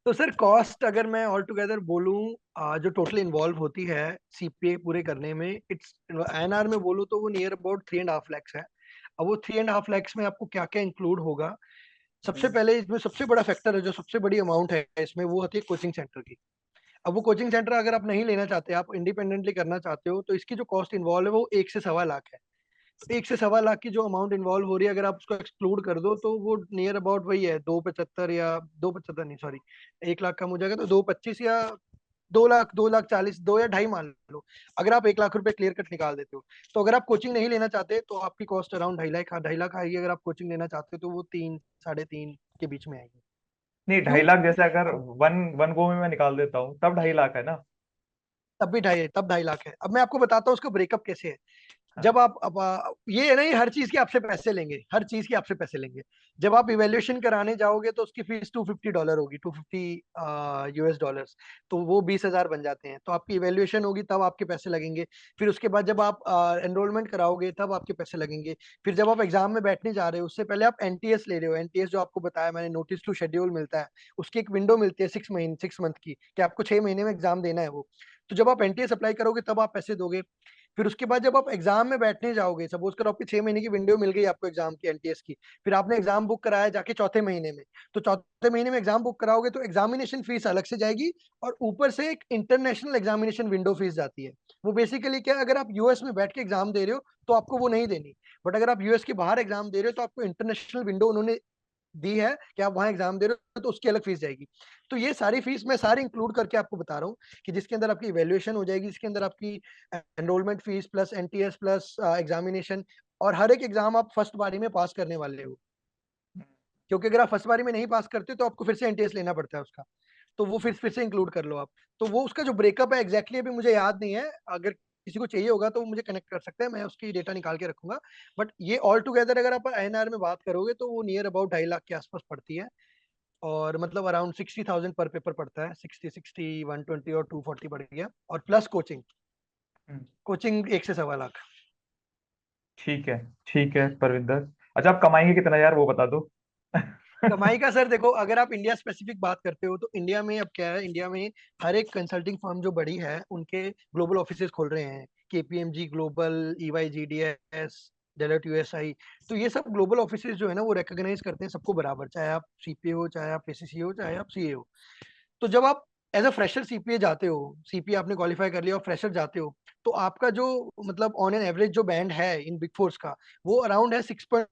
तो सर कॉस्ट अगर मैं ऑल टुगेदर बोलूं, जो टोटल इन्वॉल्व होती है सीपीए पूरे करने में, इट्स एनआर में बोलूं तो वो नियर अबाउट 3.5 lakhs है। अब वो 3.5 lakhs में आपको क्या क्या इंक्लूड होगा? सबसे पहले इसमें सबसे बड़ा फैक्टर है, जो सबसे बड़ी अमाउंट है इसमें, वो होती है कोचिंग सेंटर की। अब वो कोचिंग सेंटर अगर आप नहीं लेना चाहते, आप इंडिपेंडेंटली करना चाहते हो, तो इसकी जो कॉस्ट इन्वॉल्व है वो 1 से 1.25 लाख है। 1 से 1.25 लाख की जो अमाउंट इन्वॉल्व हो रही है, अगर आप उसको एक्सक्लूड कर दो तो वो नियर अबाउट वही है, 2.75 या 2.75 नहीं, सॉरी, 1 लाख कम हो जाएगा, तो 2.25 या 2 लाख, 2,40,000, 2 या 2.5 मान लो। अगर आप 1 लाख रुपए क्लियर कट निकाल देते हो, तो अगर आप कोचिंग नहीं लेना चाहते तो आपकी कॉस्ट अराउंड 2.5 लाख, 2.5 लाख आएगी। अगर आप कोचिंग लेना चाहते हो तो वो 3, 3.5 के बीच में आएगी। नहीं, क्यों? 2.5 लाख जैसे अगर अब वन वन गो में मैं निकाल देता हूँ तब 2.5 लाख है ना? तब 2.5 लाख है। अब मैं आपको बताता हूँ उसका ब्रेकअप कैसे है। जब हाँ। आप अब ये है ना, ये हर चीज के आपसे पैसे लेंगे, हर चीज के आपसे पैसे लेंगे। जब आप इवेल्युएशन कराने जाओगे तो उसकी फीस $250 होगी, 250 US डॉलर्स। तो वो 20,000 बन जाते हैं। तो आपकी इवेल्युएशन होगी तब आपके पैसे लगेंगे। फिर उसके बाद जब आप एनरोलमेंट कराओगे तब आपके पैसे लगेंगे। फिर जब आप एग्जाम में बैठने जा रहे हो उससे पहले आप एनटीएस ले रहे हो। एनटीएस जो आपको बताया मैंने, नोटिस टू शेड्यूल मिलता है, उसकी एक विंडो मिलती है 6 महीने, 6 मंथ की, कि आपको 6 महीने में एग्जाम देना है वो। तो जब आप एनटीएस अप्लाई करोगे तब आप पैसे दोगे। फिर उसके बाद जब आप एग्जाम में बैठने जाओगे, सपोज करो आपकी 6 महीने की विंडो मिल गई आपको एग्जाम की, एनटीएस की। फिर आपने एग्जाम बुक कराया जाके चौथे महीने में, तो चौथे महीने में एग्जाम बुक कराओगे तो एग्जामिनेशन फीस अलग से जाएगी, और ऊपर से एक इंटरनेशनल एग्जामिनेशन विंडो फीस जाती है। वो बेसिकली क्या है, अगर आप यूएस में बैठ के एग्जाम दे रहे हो तो आपको वो नहीं देनी, बट अगर आप यूएस के बाहर एग्जाम दे रहे हो तो आपको इंटरनेशनल विंडो उन्होंने दी है कि आप वहां एग्जाम दे रहे हो, तो उसकी अलग फीस जाएगी। तो ये सारी फीस मैं सारी इंक्लूड करके आपको बता रहा हूँ, कि जिसके अंदर आपकी इवेल्युएशन हो जाएगी, जिसके अंदर आपकी enrolment fees plus NTS plus examination, और हर एक एग्जाम आप फर्स्ट बारी में पास करने वाले हो। क्योंकि अगर आप फर्स्ट बारी में नहीं पास करते तो आपको फिर से एनटीएस लेना पड़ता है उसका। तो वो फिर से इंक्लूड कर लो आप। तो वो उसका जो ब्रेकअप है एग्जैक्टली अभी मुझे याद नहीं है। अगर किसी को चाहिए होगा तो वो मुझे कनेक्ट कर सकते हैं, मैं उसकी डेटा निकाल के रखूंगा। बट ये ऑल टुगेदर अगर आप INR में बात करोगे तो वो नियर अबाउट 2.5 लाख के आसपास पड़ती है। और मतलब अराउंड 60,000 पर पेपर पड़ता है, 60, 120 और 240 पड़ गया, और प्लस कोचिंग। हम्म, कोचिंग 1 से 1.25 लाख। ठीक है, ठीक है परविंदर। अच्छा, आप कमाएंगे कितना यार, वो बता दो। कमाई का सर देखो, अगर आप इंडिया स्पेसिफिक बात करते हो तो इंडिया में अब क्या है, इंडिया में हर एक कंसल्टिंग फर्म जो बड़ी है उनके ग्लोबल ऑफिसेज खोल रहे हैं। KPMG global, EY GDS, Deloitte USI। तो ये सब ग्लोबल ऑफिसेज जो है ना वो रिकॉग्नाइज करते हैं सबको बराबर, चाहे आप CPA हो, चाहे आप ACCA हो, चाहे आप CA हो। तो जब आप एज अ फ्रेशर CPA जाते हो, CPA आपने क्वालिफाई कर लिया और फ्रेशर जाते हो, तो आपका जो मतलब ऑन एन एवरेज जो बैंड है इन बिग फोर्स का, वो अराउंड है 6।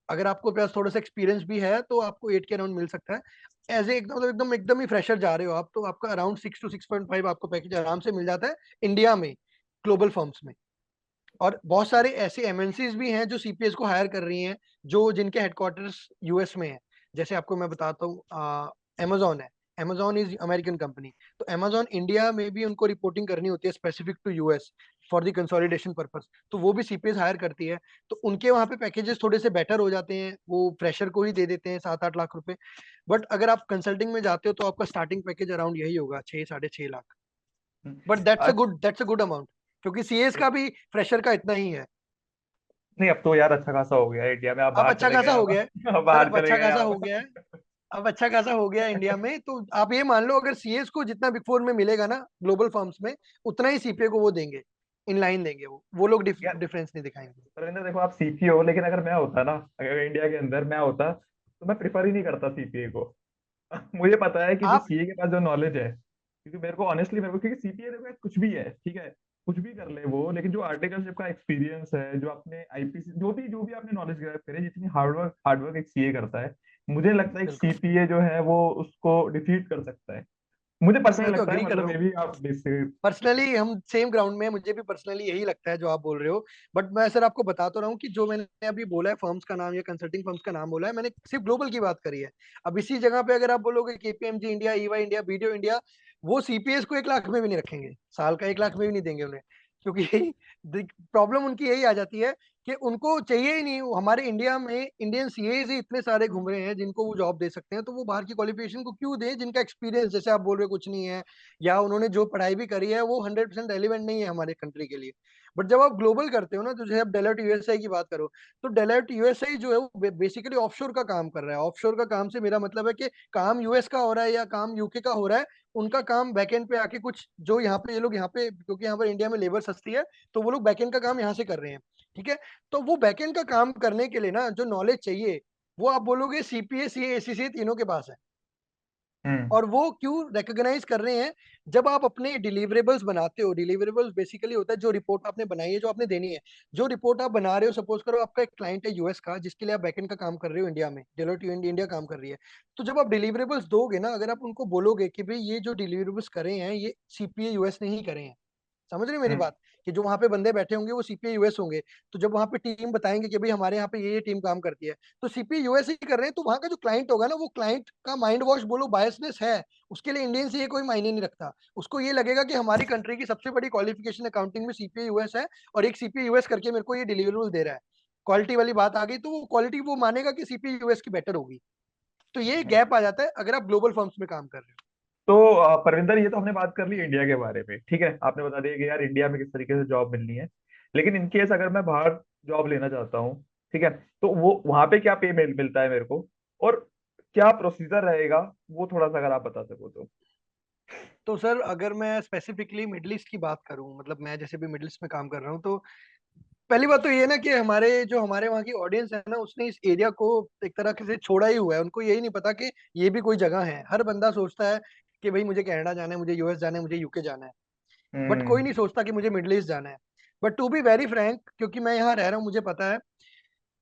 अगर आपको पास थोड़ा सा एक्सपीरियंस भी है तो आपको 8 के अराउंड मिल सकता है। एज ए एकदम मतलब एकदम ही फ्रेशर जा रहे हो आप, तो आपका अराउंड 6 to 6.5 आपको पैकेज आराम से मिल जाता है इंडिया में, ग्लोबल फर्म्स में। और बहुत सारे ऐसे MNCs भी हैं जो CPAs को हायर कर रही हैं, जो जिनके हेडक्वार्टर्स US में है। जैसे आपको मैं बताता हूँ, Amazon है। Amazon is American company. तो Amazon इंडिया में भी उनको रिपोर्टिंग करनी होती है specific to US for the consolidation purpose, तो वो भी CPAs हायर करती है। तो उनके वहाँ पे पैकेजेस थोड़े से बेटर हो जाते हैं, वो फ्रेशर को ही दे देते हैं 7-8 लाख रुपए। बट अगर आप कंसल्टिंग में जाते हो तो आपका स्टार्टिंग पैकेज अराउंड यही होगा, 6-6.5 लाख। बट अच्छा, दैट्स अ गुड अमाउंट, क्योंकि CAs का भी फ्रेशर का इतना ही है। नहीं अब तो यार अच्छा खासा हो गया है इंडिया में, आप अब बाहर अच्छा चले खासा गए हो अब। गया है। अब सर बाहर अब चले अच्छा गए खासा हो आप। गया है। अब अच्छा खासा हो गया है इंडिया में, तो आप ये मान लो अगर CAs को जितना बिग फोर में मिलेगा ना ग्लोबल फर्म्स में, उतना ही CPA को वो देंगे, इन लाइन देंगे। वो लोग यार डिफरेंस नहीं दिखाएंगे। रविंद्र देखो, आप सीपीए हो, लेकिन अगर मैं होता ना, अगर इंडिया के अंदर मैं होता, तो मैं प्रिफर ही नहीं करता सीपीए को। मुझे पता है कि जो आप सीए के पास जो नॉलेज है, क्योंकि मेरे को ऑनेस्टली मेरे को, क्योंकि सीपीए देखो यार, कुछ भी है ठीक है, कुछ भी कर ले वो, लेकिन जो आर्टिकलशिप का एक्सपीरियंस है, जो आपने आईपीसी जो भी आपने नॉलेज ग्रैब करे, जितनी हार्डवर्क एक सीए करता है, मुझे लगता है एक बिल्कुल। सीपीए जो है वो उसको डिफीट कर सकता है। मुझे सर पर्सनली मैं तो लगता है, अग्री कर मतलब रहा मे हूँ। भी आप बेसिक। पर्सनली हम सेम ग्राउंड में हैं, मुझे भी पर्सनली यही लगता है जो आप बोल रहे हो। बट मैं सर आपको बता तो रहा हूँ कि जो मैंने अभी बोला है फर्म्स का नाम या कंसल्टिंग फर्म्स का नाम बोला है, मैंने सिर्फ ग्लोबल की बात करी है। अब इसी जगह पे अगर आप बोलोगे KPMG India, EY India, BDO India, वो CPAs को 1 लाख में भी नहीं रखेंगे, साल का 1 लाख में भी नहीं देंगे उन्हें। क्योंकि प्रॉब्लम उनकी यही आ जाती है कि उनको चाहिए ही नहीं। हमारे इंडिया में इंडियन CAs ही इतने सारे घूम रहे हैं जिनको वो जॉब दे सकते हैं, तो वो बाहर की क्वालिफिकेशन को क्यों दें जिनका एक्सपीरियंस, जैसे आप बोल रहे हो, कुछ नहीं है, या उन्होंने जो पढ़ाई भी करी है वो 100% रेलिवेंट नहीं है हमारे कंट्री के लिए। बट जब आप ग्लोबल करते हो ना, तो जैसे आप डेलोइट USI की बात करो, तो डेलोइट USI जो है वो बेसिकली ऑफशोर का काम कर रहा है। ऑफशोर का काम से मेरा मतलब है कि काम US का हो रहा है या काम UK का हो रहा है, उनका काम बैकएंड पे आके कुछ जो यहाँ पे ये लोग यहाँ पे, क्योंकि यहाँ पर इंडिया में लेबर सस्ती है, तो वो लोग बैकएंड का काम यहाँ से कर रहे हैं। ठीक है। तो वो बैकएंड का काम करने के लिए ना जो नॉलेज चाहिए, वो आप बोलोगे CPA, CA, ACCA तीनों के पास है। हम्म। और वो क्यों रिकॉग्नाइज कर रहे हैं? जब आप अपने डिलीवरेबल्स बनाते हो, डिलीवरेबल्स बेसिकली होता है जो रिपोर्ट आपने बनाई है, जो आपने देनी है। जो रिपोर्ट आप बना रहे हो, सपोज करो आपका एक क्लाइंट है US का, जिसके लिए आप बैकएंड का काम कर रहे हो इंडिया में, डेलोइट इंडिया काम कर रही है। तो जब आप डिलीवरेबल्स दोगे ना, अगर आप उनको बोलोगे कि भाई ये जो डिलीवरेबल्स करे हैं ये CPA US ने ही करे हैं, समझ रहे हो मेरी हम्म। बात? कि जो वहां पे बंदे बैठे होंगे वो CPA US होंगे। तो जब वहां पे टीम बताएंगे कि भाई हमारे यहाँ पे ये टीम काम करती है, तो CPA US ही कर रहे हैं, तो वहां का जो क्लाइंट होगा ना, वो क्लाइंट का माइंड वॉश बोलो, बायसनेस है, उसके लिए इंडियन से ये कोई मायने नहीं रखता। उसको ये लगेगा कि हमारी कंट्री की सबसे बड़ी क्वालिफिकेशन अकाउंटिंग में CPA US है, और एक CPA US करके मेरे को ये डिलीवरेबल दे रहा है। क्वालिटी वाली बात आ गई, तो वो क्वालिटी वो मानेगा कि CPA US की बेटर होगी। तो ये हम्म। गैप आ जाता है अगर आप ग्लोबल फर्म्स में काम कर रहे हो। तो परविंदर, ये तो हमने बात कर ली इंडिया के बारे में, ठीक है, आपने बता दिया कि यार इंडिया में किस तरीके से जॉब मिलनी है। लेकिन इन केस अगर मैं बाहर जॉब लेना चाहता हूँ, ठीक है, तो वो वहां पे क्या पे मिलता है मेरे को, और क्या प्रोसीजर रहेगा, वो थोड़ा सा अगर आप बता सको तो। तो सर अगर मैं स्पेसिफिकली मिडिल ईस्ट की बात करूं, मतलब मैं जैसे भी मिडिल ईस्ट में काम कर रहा हूं, तो पहली बात तो ये है ना कि हमारे वहाँ की ऑडियंस है ना, उसने इस एरिया को एक तरह से छोड़ा ही हुआ है। उनको यही नहीं पता कि ये भी कोई जगह है। हर बंदा सोचता है कि भाई मुझे कनाडा जाना है, मुझे US जाना है, मुझे UK जाना है। बट कोई हम्म। नहीं सोचता कि मुझे मिडिल ईस्ट जाना है। But to be very frank, क्योंकि मैं यहाँ रह रहा हूँ, मुझे पता है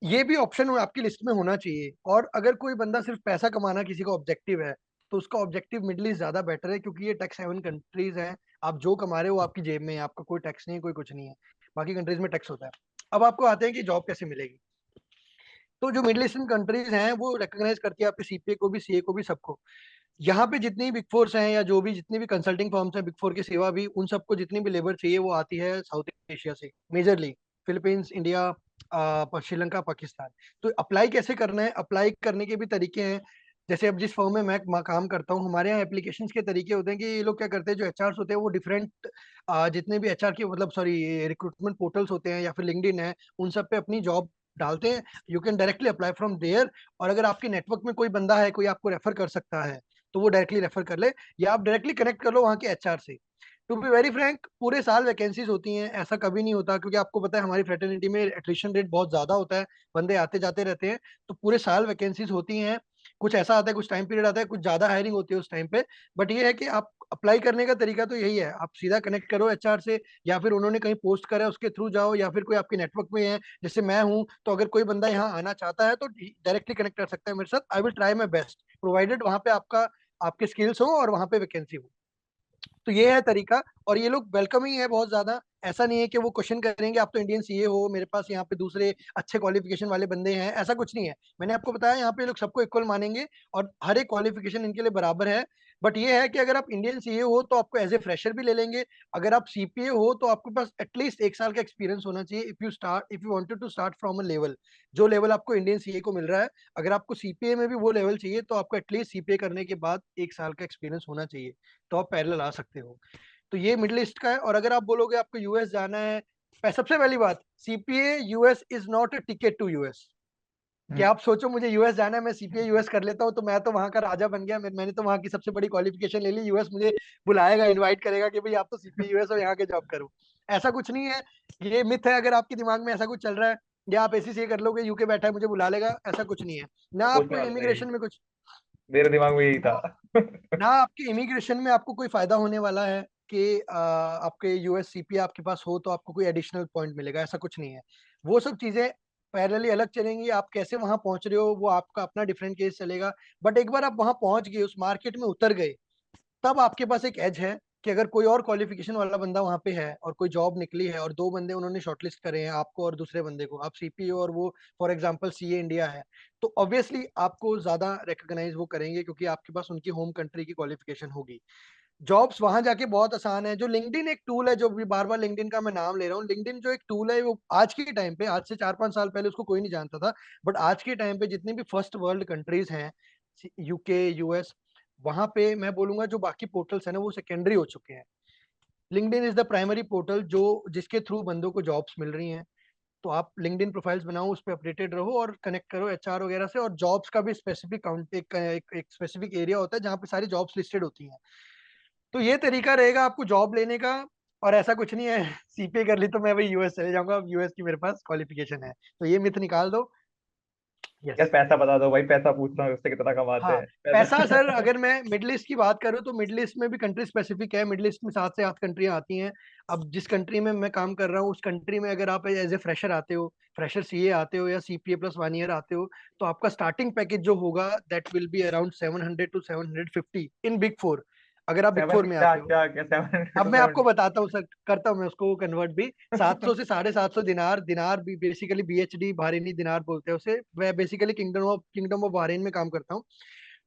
ये भी ऑप्शन आपकी लिस्ट में होना चाहिए। और अगर कोई बंदा सिर्फ पैसा कमाना किसी का ऑब्जेक्टिव है, तो उसका ऑब्जेक्टिव मिडिल ईस्ट ज्यादा बेटर है, क्योंकि ये टैक्स हेवन कंट्रीज हैं। आप जो कमा रहे हो वो आपकी जेब में है, आपका कोई टैक्स नहीं है, कोई कुछ नहीं है। बाकी कंट्रीज में टैक्स होता है। अब आपको आते हैं कि जॉब कैसे मिलेगी। तो जो मिडिल ईस्टर्न कंट्रीज हैं वो रिकॉग्नाइज करती है आपके CPA को भी, CA को भी, सबको। यहाँ पे जितनी बिग फोर्स हैं या जो भी जितनी भी कंसल्टिंग फर्म्स हैं बिग फोर के सिवा भी, उन सबको जितनी भी लेबर चाहिए वो आती है साउथ एशिया से majorly, Philippines, India, Sri Lanka, Pakistan. तो अप्लाई कैसे करना है, अप्लाई करने के भी तरीके हैं। जैसे अब जिस फर्म में मैं काम करता हूँ, हमारे यहाँ एप्लीकेशन के तरीके होते हैं कि ये लोग क्या करते हैं, जो एचआर होते हैं वो डिफरेंट जितने भी एचआर के मतलब सॉरी रिक्रूटमेंट पोर्टल्स होते हैं या फिर लिंक्डइन है, उन सब पे अपनी जॉब डालते हैं। You can directly apply from there. और अगर आपके नेटवर्क में कोई बंदा है, कोई आपको रेफर कर सकता है, तो वो डायरेक्टली रेफर कर ले, या आप डायरेक्टली कनेक्ट कर लो वहाँ के एचआर से। टू बी वेरी फ्रैंक, पूरे साल वैकेंसीज होती हैं, ऐसा कभी नहीं होता, क्योंकि आपको पता है हमारी फ्रेटर्निटी में एट्रिशन रेट बहुत ज्यादा होता है, बंदे आते जाते रहते हैं। तो पूरे साल वैकेंसीज होती हैं। कुछ ऐसा आता है, कुछ टाइम पीरियड आता है, कुछ ज्यादा हायरिंग होती है उस टाइम पे। बट ये है कि आप अप्लाई करने का तरीका तो यही है, आप सीधा कनेक्ट करो एचआर से, या फिर उन्होंने कहीं पोस्ट करा है उसके थ्रू जाओ, या फिर कोई आपके नेटवर्क में है जैसे मैं हूँ, तो अगर कोई बंदा यहाँ आना चाहता है तो डायरेक्टली कनेक्ट कर सकता है मेरे साथ। I will try my best, provided वहां पे आपका आपके स्किल्स हो और वहां पे वैकेंसी हो। तो ये है तरीका। और ये लोग वेलकमिंग है बहुत ज्यादा। ऐसा नहीं है कि वो क्वेश्चन करेंगे आप तो इंडियन सीए हो, मेरे पास यहाँ पे दूसरे अच्छे क्वालिफिकेशन वाले बंदे हैं, ऐसा कुछ नहीं है। मैंने आपको बताया यहाँ पे ये लोग सबको इक्वल मानेंगे और हर एक क्वालिफिकेशन इनके लिए बराबर है। बट ये है कि अगर आप इंडियन सीए हो तो आपको एज ए फ्रेशर भी ले लेंगे। अगर आप सीपीए हो तो आपके पास एटलीस्ट 1 साल का एक्सपीरियंस होना चाहिए, if you wanted to start from a level, जो लेवल आपको इंडियन सीए को मिल रहा है। अगर आपको सीपीए में भी वो लेवल चाहिए तो आपको एटलीस्ट सीपीए करने के बाद 1 साल का एक्सपीरियंस होना चाहिए, तो आप पैरेलल आ सकते हो। तो ये मिडिल ईस्ट का है। और अगर आप बोलोगे आपको यूएस जाना है, सबसे पहली बात, CPA US is not a ticket to US. कि हम्म। आप सोचो मुझे यूएस जाना है, मैं सीपीए यूएस कर लेता हूँ तो मैं तो वहां का राजा बन गया, मैंने तो वहां की सबसे बड़ी क्वालिफिकेशन ले ली, यूएस मुझे बुलाएगा, इनवाइट करेगा कि भाई आप तो सीपीए यूएस हो, यहाँ के जॉब करो। ऐसा कुछ नहीं है। ये मिथ है, अगर आपके दिमाग में ऐसा कुछ चल रहा है, या आप एसीसीए कर लोगे यूके बैठा है मुझे बुला लेगा, ऐसा कुछ नहीं है। ना सोचने आपको वाला था यही, इमिग्रेशन में कुछ, मेरे दिमाग में यही था। ना आपके इमिग्रेशन में आपको कोई फायदा होने वाला है कि आपके यूएस सीपीए आपके पास हो तो आपको कोई एडिशनल पॉइंट मिलेगा, ऐसा कुछ नहीं है। वो सब चीजें पैरेलली अलग चलेंगी। आप कैसे वहां पहुंच रहे हो वो आपका अपना डिफरेंट केस चलेगा। बट एक बार आप वहां पहुंच गए, उस मार्केट में उतर गए, तब आपके पास एक एज है कि अगर कोई और क्वालिफिकेशन वाला बंदा वहां पे है और कोई जॉब निकली है और 2 बंदे उन्होंने शॉर्टलिस्ट करे हैं, आपको और दूसरे बंदे को, आप सीपीओ और वो फॉर एग्जांपल सीए इंडिया है, तो ऑब्वियसली आपको ज्यादा रिकॉग्नाइज वो करेंगे क्योंकि आपके पास उनकी होम कंट्री की क्वालिफिकेशन होगी। जॉब्स वहां जाके बहुत आसान है। जो लिंक्डइन एक टूल है, जो भी बार बार लिंक्डइन का मैं नाम ले रहा हूँ, लिंक्डइन जो एक टूल है वो आज के टाइम पे, आज से 4-5 साल पहले उसको कोई नहीं जानता था, बट आज के टाइम पे जितनी भी फर्स्ट वर्ल्ड कंट्रीज हैं, यूके, यूएस, वहां पे मैं बोलूंगा जो बाकी पोर्टल्स है ना वो सेकेंडरी हो चुके हैं। LinkedIn is the primary portal जो जिसके थ्रू बंदों को जॉब्स मिल रही हैं। तो आप लिंक्डइन प्रोफाइल्स बनाओ, उस पर अपडेटेड रहो और कनेक्ट करो एचआर वगैरह से। और जॉब्स का भी स्पेसिफिक काउंट, एक स्पेसिफिक एरिया होता है जहाँ पे सारी जॉब्स लिस्टेड होती हैं। तो ये तरीका रहेगा आपको जॉब लेने का। और ऐसा कुछ नहीं है सीपीए कर ली तो मैं भाई यूएस चले जाऊंगा, अब यूएस की मेरे पास क्वालिफिकेशन है, तो ये मिथ निकाल दो। यार यस। पैसा बता दो भाई, पैसा पूछ रहा हूँ उससे कितना कमाते हाँ, हैं पैसा सर, पैसा। अगर मैं मिडिल ईस्ट की बात करूँ तो मिडिल ईस्ट में भी कंट्री स्पेसिफिक है। मिडिल ईस्ट में 7 से 8 कंट्रियां आती हैं। अब जिस कंट्री में मैं काम कर रहा हूँ उस कंट्री में अगर आप एज ए फ्रेशर आते हो, फ्रेशर सीए आते हो या सीपीए प्लस 1 ईयर आते हो, तो आपका स्टार्टिंग पैकेज जो होगा that will be around 700 to 750 in big four, अगर आप बिग फोर सेवन में क्या आते हो। क्या क्या 700 अब टू मैं आपको 700? बताता हूँ सर, करता हूँ मैं उसको कन्वर्ट भी। 700 से 750 दिनार, दिनार भी बेसिकली बीएचडी बहरीनी दिनार बोलते हैं उसे। मैं बेसिकली किंगडम ऑफ बहरीन में काम करता हूँ।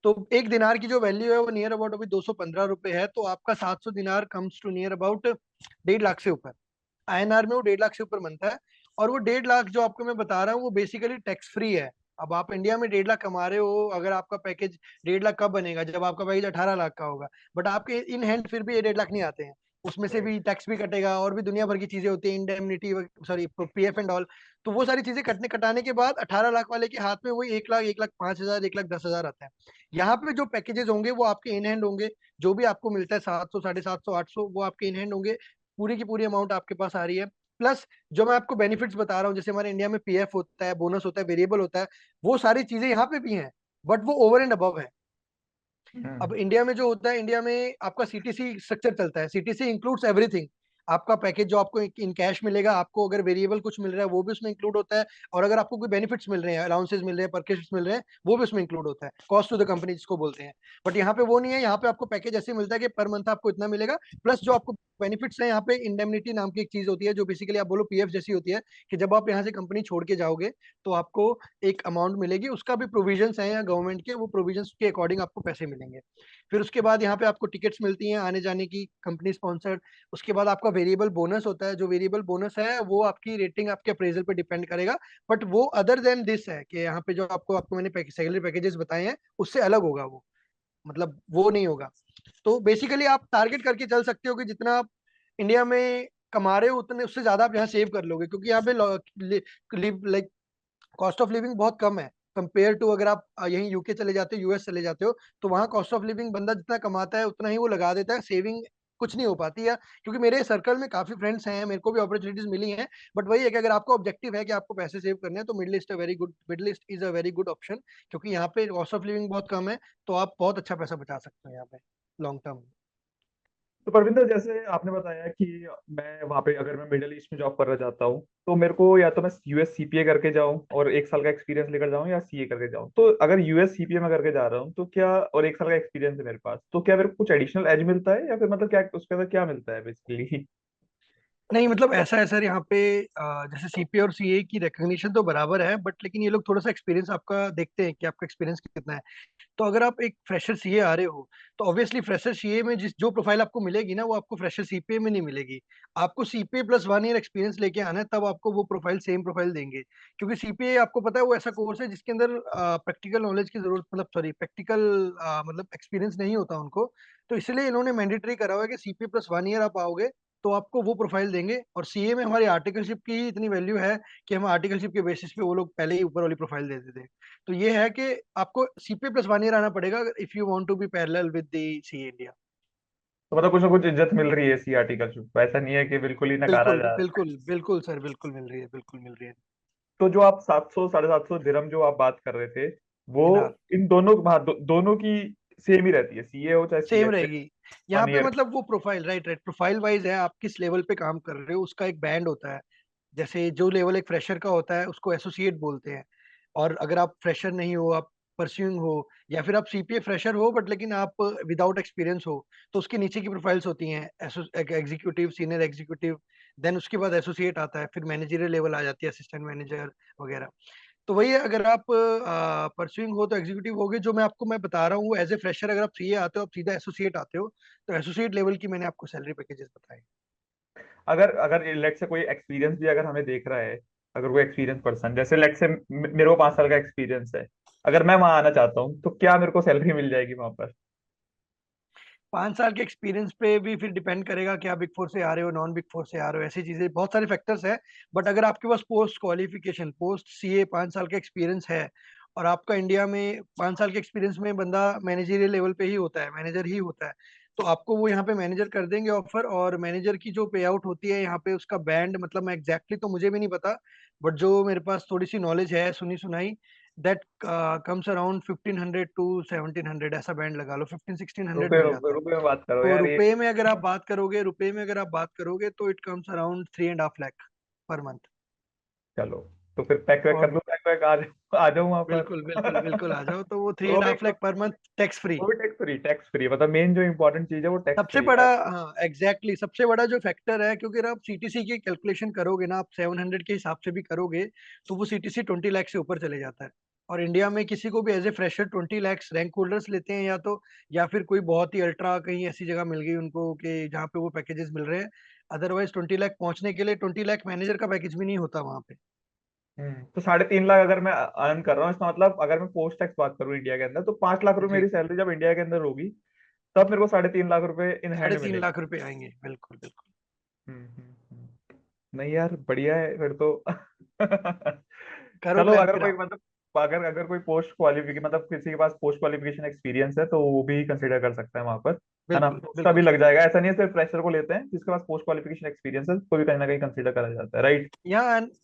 तो एक दिनार की जो वैल्यू है वो नियर अबाउट अभी 215 रुपए है। तो आपका 700 dinar comes to near about 1.5 lakh से ऊपर। आईएनआर में वो 1.5 लाख से ऊपर बनता है। और वो 1.5 लाख जो आपको मैं बता रहा हूँ वो बेसिकली टैक्स फ्री है। अब आप इंडिया में 1.5 लाख कमा रहे हो, अगर आपका पैकेज 1.5 लाख कब बनेगा, जब आपका पैकेज 18 लाख का होगा। बट आपके इन हैंड फिर भी ये 1.5 लाख नहीं आते हैं, उसमें से राइट। भी टैक्स भी कटेगा और भी दुनिया भर की चीजें होती हैं, indemnity, sorry PF and all. तो वो सारी चीजें कटने कटाने के बाद 18 लाख वाले के हाथ में वही 1 लाख, 1,05,000, 1,10,000 आता है। यहाँ पे जो पैकेजेस होंगे वो आपके इन हैंड होंगे। जो भी आपको मिलता है 700, 750, 800, वो आपके इन हैंड होंगे। पूरी की पूरी अमाउंट आपके पास आ रही है। प्लस जो मैं आपको बेनिफिट्स बता रहा हूँ, जैसे हमारे इंडिया में पीएफ होता है, बोनस होता है, वेरिएबल होता है, वो सारी चीजें यहाँ पे भी हैं। बट वो ओवर एंड अबव है। अब हम्म। इंडिया में जो होता है, इंडिया में आपका सीटीसी स्ट्रक्चर चलता है, सीटीसी इंक्लूड्स एवरीथिंग। आपका पैकेज जो आपको इन कैश मिलेगा, आपको अगर वेरिएबल कुछ मिल रहा है वो भी उसमें इंक्लूड होता है, और अगर आपको कोई बेनिफिट्स मिल रहे हैं, अलाउंसेस मिल रहे हैं, परकेसेस मिल रहे हैं, वो भी उसमें इंक्लूड होता है, कॉस्ट टू द कंपनी जिसको बोलते हैं। बट यहाँ पे वो नहीं है, यहाँ पे आपको पैकेज ऐसे मिलता है कि पर मंथ आपको इतना मिलेगा, प्लस जो आपको बेनिफिट्स है यहाँ पे, इंडेमनिटी नाम की एक चीज होती है जो बेसिकली आप बोलो पीएफ जैसी होती है, कि जब आप यहाँ से कंपनी छोड़ के जाओगे तो आपको एक अमाउंट मिलेगी, उसका भी प्रोविजंस है यहाँ गवर्नमेंट के, वो प्रोविजंस के अकॉर्डिंग आपको पैसे मिलेंगे। फिर उसके बाद यहाँ पे आपको टिकट्स मिलती हैं आने जाने की, कंपनी स्पॉन्सर्ड। उसके बाद आपका वेरिएबल बोनस होता है, जो वेरिएबल बोनस है वो आपकी रेटिंग, आपके अप्रेजल पे डिपेंड करेगा। बट वो अदर देन दिस है कि यहाँ पे जो आपको आपको मैंने सैलरी पैकेजेस बताए हैं उससे अलग होगा वो, मतलब वो नहीं होगा। तो बेसिकली आप टारगेट करके चल सकते हो कि जितना आप इंडिया में कमा रहे हो उतने उससे ज्यादा आप यहाँ सेव कर लोगे, क्योंकि यहाँ पे लाइक कॉस्ट ऑफ लिविंग बहुत कम है कंपेयर टू अगर आप यहीं यूके चले जाते हो, यूएस चले जाते हो, तो वहाँ कॉस्ट ऑफ लिविंग बंदा जितना कमाता है उतना ही वो लगा देता है, सेविंग कुछ नहीं हो पाती है। क्योंकि मेरे सर्कल में काफी फ्रेंड्स हैं, मेरे को भी अपॉर्चुनिटीज मिली हैं, बट वही है कि अगर आपका ऑब्जेक्टिव है कि आपको पैसे सेव करने हैं तो middle east is a very good option, क्योंकि यहाँ पे कॉस्ट ऑफ लिविंग बहुत कम है, तो आप बहुत अच्छा पैसा बचा सकते हो यहाँ पे लॉन्ग टर्म। तो परविंदर, जैसे आपने बताया कि मैं वहां पे अगर मैं मिडिल ईस्ट में जॉब करना चाहता हूँ, तो मेरे को या तो मैं यूएस सीपीए करके जाऊँ और एक साल का एक्सपीरियंस लेकर जाऊँ, या सीए करके जाऊँ। तो अगर यूएस सीपीए में करके जा रहा हूँ तो क्या, और एक साल का एक्सपीरियंस है मेरे पास, तो क्या मेरे को कुछ एडिशनल एज मिलता है, या फिर मतलब क्या उसके अंदर क्या मिलता है बेसिकली? नहीं मतलब ऐसा है सर, यहाँ पे जैसे सीपीए और सीए की रिकग्निशन तो बराबर है, बट लेकिन ये लोग थोड़ा सा एक्सपीरियंस आपका देखते हैं कि आपका एक्सपीरियंस कितना है। तो अगर आप एक फ्रेशर सीए आ रहे हो, तो ऑब्वियसली फ्रेशर सीए में जिस जो प्रोफाइल आपको मिलेगी ना, वो आपको फ्रेशर सीपीए में नहीं मिलेगी। आपको सीपीए प्लस 1 ईयर एक्सपीरियंस लेके आना है, तब आपको वो प्रोफाइल सेम प्रोफाइल देंगे। क्योंकि सीपीए आपको पता है वो ऐसा कोर्स है जिसके अंदर प्रैक्टिकल नॉलेज की जरूरत, मतलब सॉरी प्रैक्टिकल मतलब एक्सपीरियंस नहीं होता उनको। तो इसलिए इन्होंने मैंडेटरी करा हुआ है कि सीपीए प्लस 1 ईयर आप आओगे तो आपको वो प्रोफाइल देंगे। और सीए में हमारी आर्टिकलशिप की ही इतनी वैल्यू है कि हम आर्टिकलशिप के बेसिस पे वो लोग पहले ही ऊपर वाली प्रोफाइल दे देते हैं। तो ये है कि आपको सीपीए प्लस 1 ईयर आना पड़ेगा if you want to be parallel with the C India. तो मतलब कुछ ना कुछ इज्जत मिल रही है सी आर्टिकल, ऐसा नहीं है कि बिल्कुल ही नकारा बिल्कुल जा रहा है। बिल्कुल बिल्कुल सर, बिल्कुल मिल रही है, बिल्कुल मिल रही है। तो जो आप 700 750 दिरहम जो आप बात कर रहे थे, वो दिनार इन दोनों, हाँ, दोनों की सेम ही रहती है, सीए हो चाहे सेम सीएफ? रहेगी। यहाँ 1 पे ईयर? मतलब वो profile, right right, profile wise है, आप किस लेवल पे काम कर रहे हो उसका एक बैंड होता है। जैसे जो लेवल एक फ्रेशर का होता है उसको एसोसिएट बोलते हैं। और अगर आप फ्रेशर नहीं हो, आप परस्यूइंग हो, या फिर आप सीपीए फ्रेशर हो बट लेकिन आप विदाउट एक्सपीरियंस हो, तो उसके नीचे की प्रोफाइल्स होती हैं एग्जीक्यूटिव, सीनियर एग्जीक्यूटिव, देन उसके बाद एसोसिएट आता है, फिर मैनेजरियल लेवल आ जाती है, असिस्टेंट मैनेजर वगैरह। तो वही है, अगर आप परस्यूइंग हो तो एग्जीक्यूटिव होगे, जो मैं बता रहा हूँ वो एज ए फ्रेशर अगर आप सीए आते हो, आप सीधा एसोसिएट आते हो, तो एसोसिएट लेवल की मैंने आपको सैलरी पैकेजेस बताए। अगर अगर लेट से कोई एक्सपीरियंस भी अगर हमें देख रहा है, अगर कोई एक्सपीरियंस पर्सन, जैसे लेट से मेरे को 5 साल का एक्सपीरियंस है, अगर मैं वहां आना चाहता हूँ, तो क्या मेरे को सैलरी मिल जाएगी वहां पर? 5 साल के एक्सपीरियंस पे भी फिर डिपेंड करेगा कि आप बिग फोर से आ रहे हो, नॉन बिग फोर से आ रहे हो, ऐसी चीजें बहुत सारे फैक्टर्स है। बट अगर आपके पास पोस्ट क्वालिफिकेशन, पोस्ट सीए 5 साल का एक्सपीरियंस है, और आपका इंडिया में 5 साल के एक्सपीरियंस में बंदा मैनेजरियल लेवल पे ही होता है, मैनेजर ही होता है, तो आपको वो यहाँ पे मैनेजर कर देंगे ऑफर। और मैनेजर की जो पे आउट होती है यहाँ पे, उसका बैंड मतलब मैं एग्जैक्टली तो मुझे भी नहीं पता, बट जो मेरे पास थोड़ी सी नॉलेज है सुनी सुनाई, दैट कम्स अराउंड 1500 टू 1700, ऐसा बैंड लगा लो, 1500-1600 रुपए मिल रुपए जाता है। रुपए में बात करो तो यार ये। रुपए में अगर आप बात करोगे तो it comes around 3.5 lakh per month. चलो, तो फिर पैक वैक कर और दो, पैक वैक आ जाऊँ वहां पर? बिल्कुल बिल्कुल बिल्कुल आ जाओ, तो वो थ्री वो एंड भी half lakh per month tax free. वो भी टैक्स फ्री? टैक्स फ्री मतलब मेन जो इंपॉर्टेंट चीज है वो टैक्स सबसे फ्री बड़ा, है। हाँ एग्जैक्टली सबसे बड़ा जो फैक्टर है, क्योंकि अगर आप सीटीसी की कैलकुलेशन करोगे ना, आप 700 के हिसाब से भी करोगे, तो वो सीटीसी 20 लाख से ऊपर चले जाता है। और इंडिया में किसी को भी as a fresher 20 lakh rank holders लेते हैं, या तो या फिर कोई बहुत ही अल्ट्रा कहीं ऐसी जगह मिल गई उनको कि जहाँ पे वो पैकेजेस मिल रहे हैं। अदरवाइज 20 लाख पहुंचने के लिए 20 लाख मैनेजर का पैकेज भी नहीं होता वहां पे। तो 3.5 लाख अगर मैं अर्न कर रहा हूँ, इसका मतलब अगर मैं पोस्ट टैक्स बात करूँ इंडिया के अंदर, तो 5 लाख रुपए जी, मेरी सैलरी जब इंडिया के अंदर होगी, तब मेरे को 3.5 लाख रुपए इन साढ़े हैंड तीन मिलेंगे। लाख रुपए आएंगे, बिल्कुल बिल्कुल। नहीं यार, बढ़िया है फिर तो। करो चलो, प्लान अगर फिर कोई आप। मतलब, अगर अगर कोई पोस्ट क्वालिफिकेशन, मतलब किसी के पास पोस्ट क्वालिफिकेशन एक्सपीरियंस है, तो वो भी कंसिडर कर सकता है वहां पर, है ना? बिल्कुल तो उसका भी बिल्कुल लग सर। जाएगा, ऐसा नहीं है सिर्फ फ्रेशर को लेते हैं, जिसके पास पोस्ट क्वालिफिकेशन एक्सपीरियंस है उसको भी कहीं ना कहीं कंसिडर करा जाता है, राइट?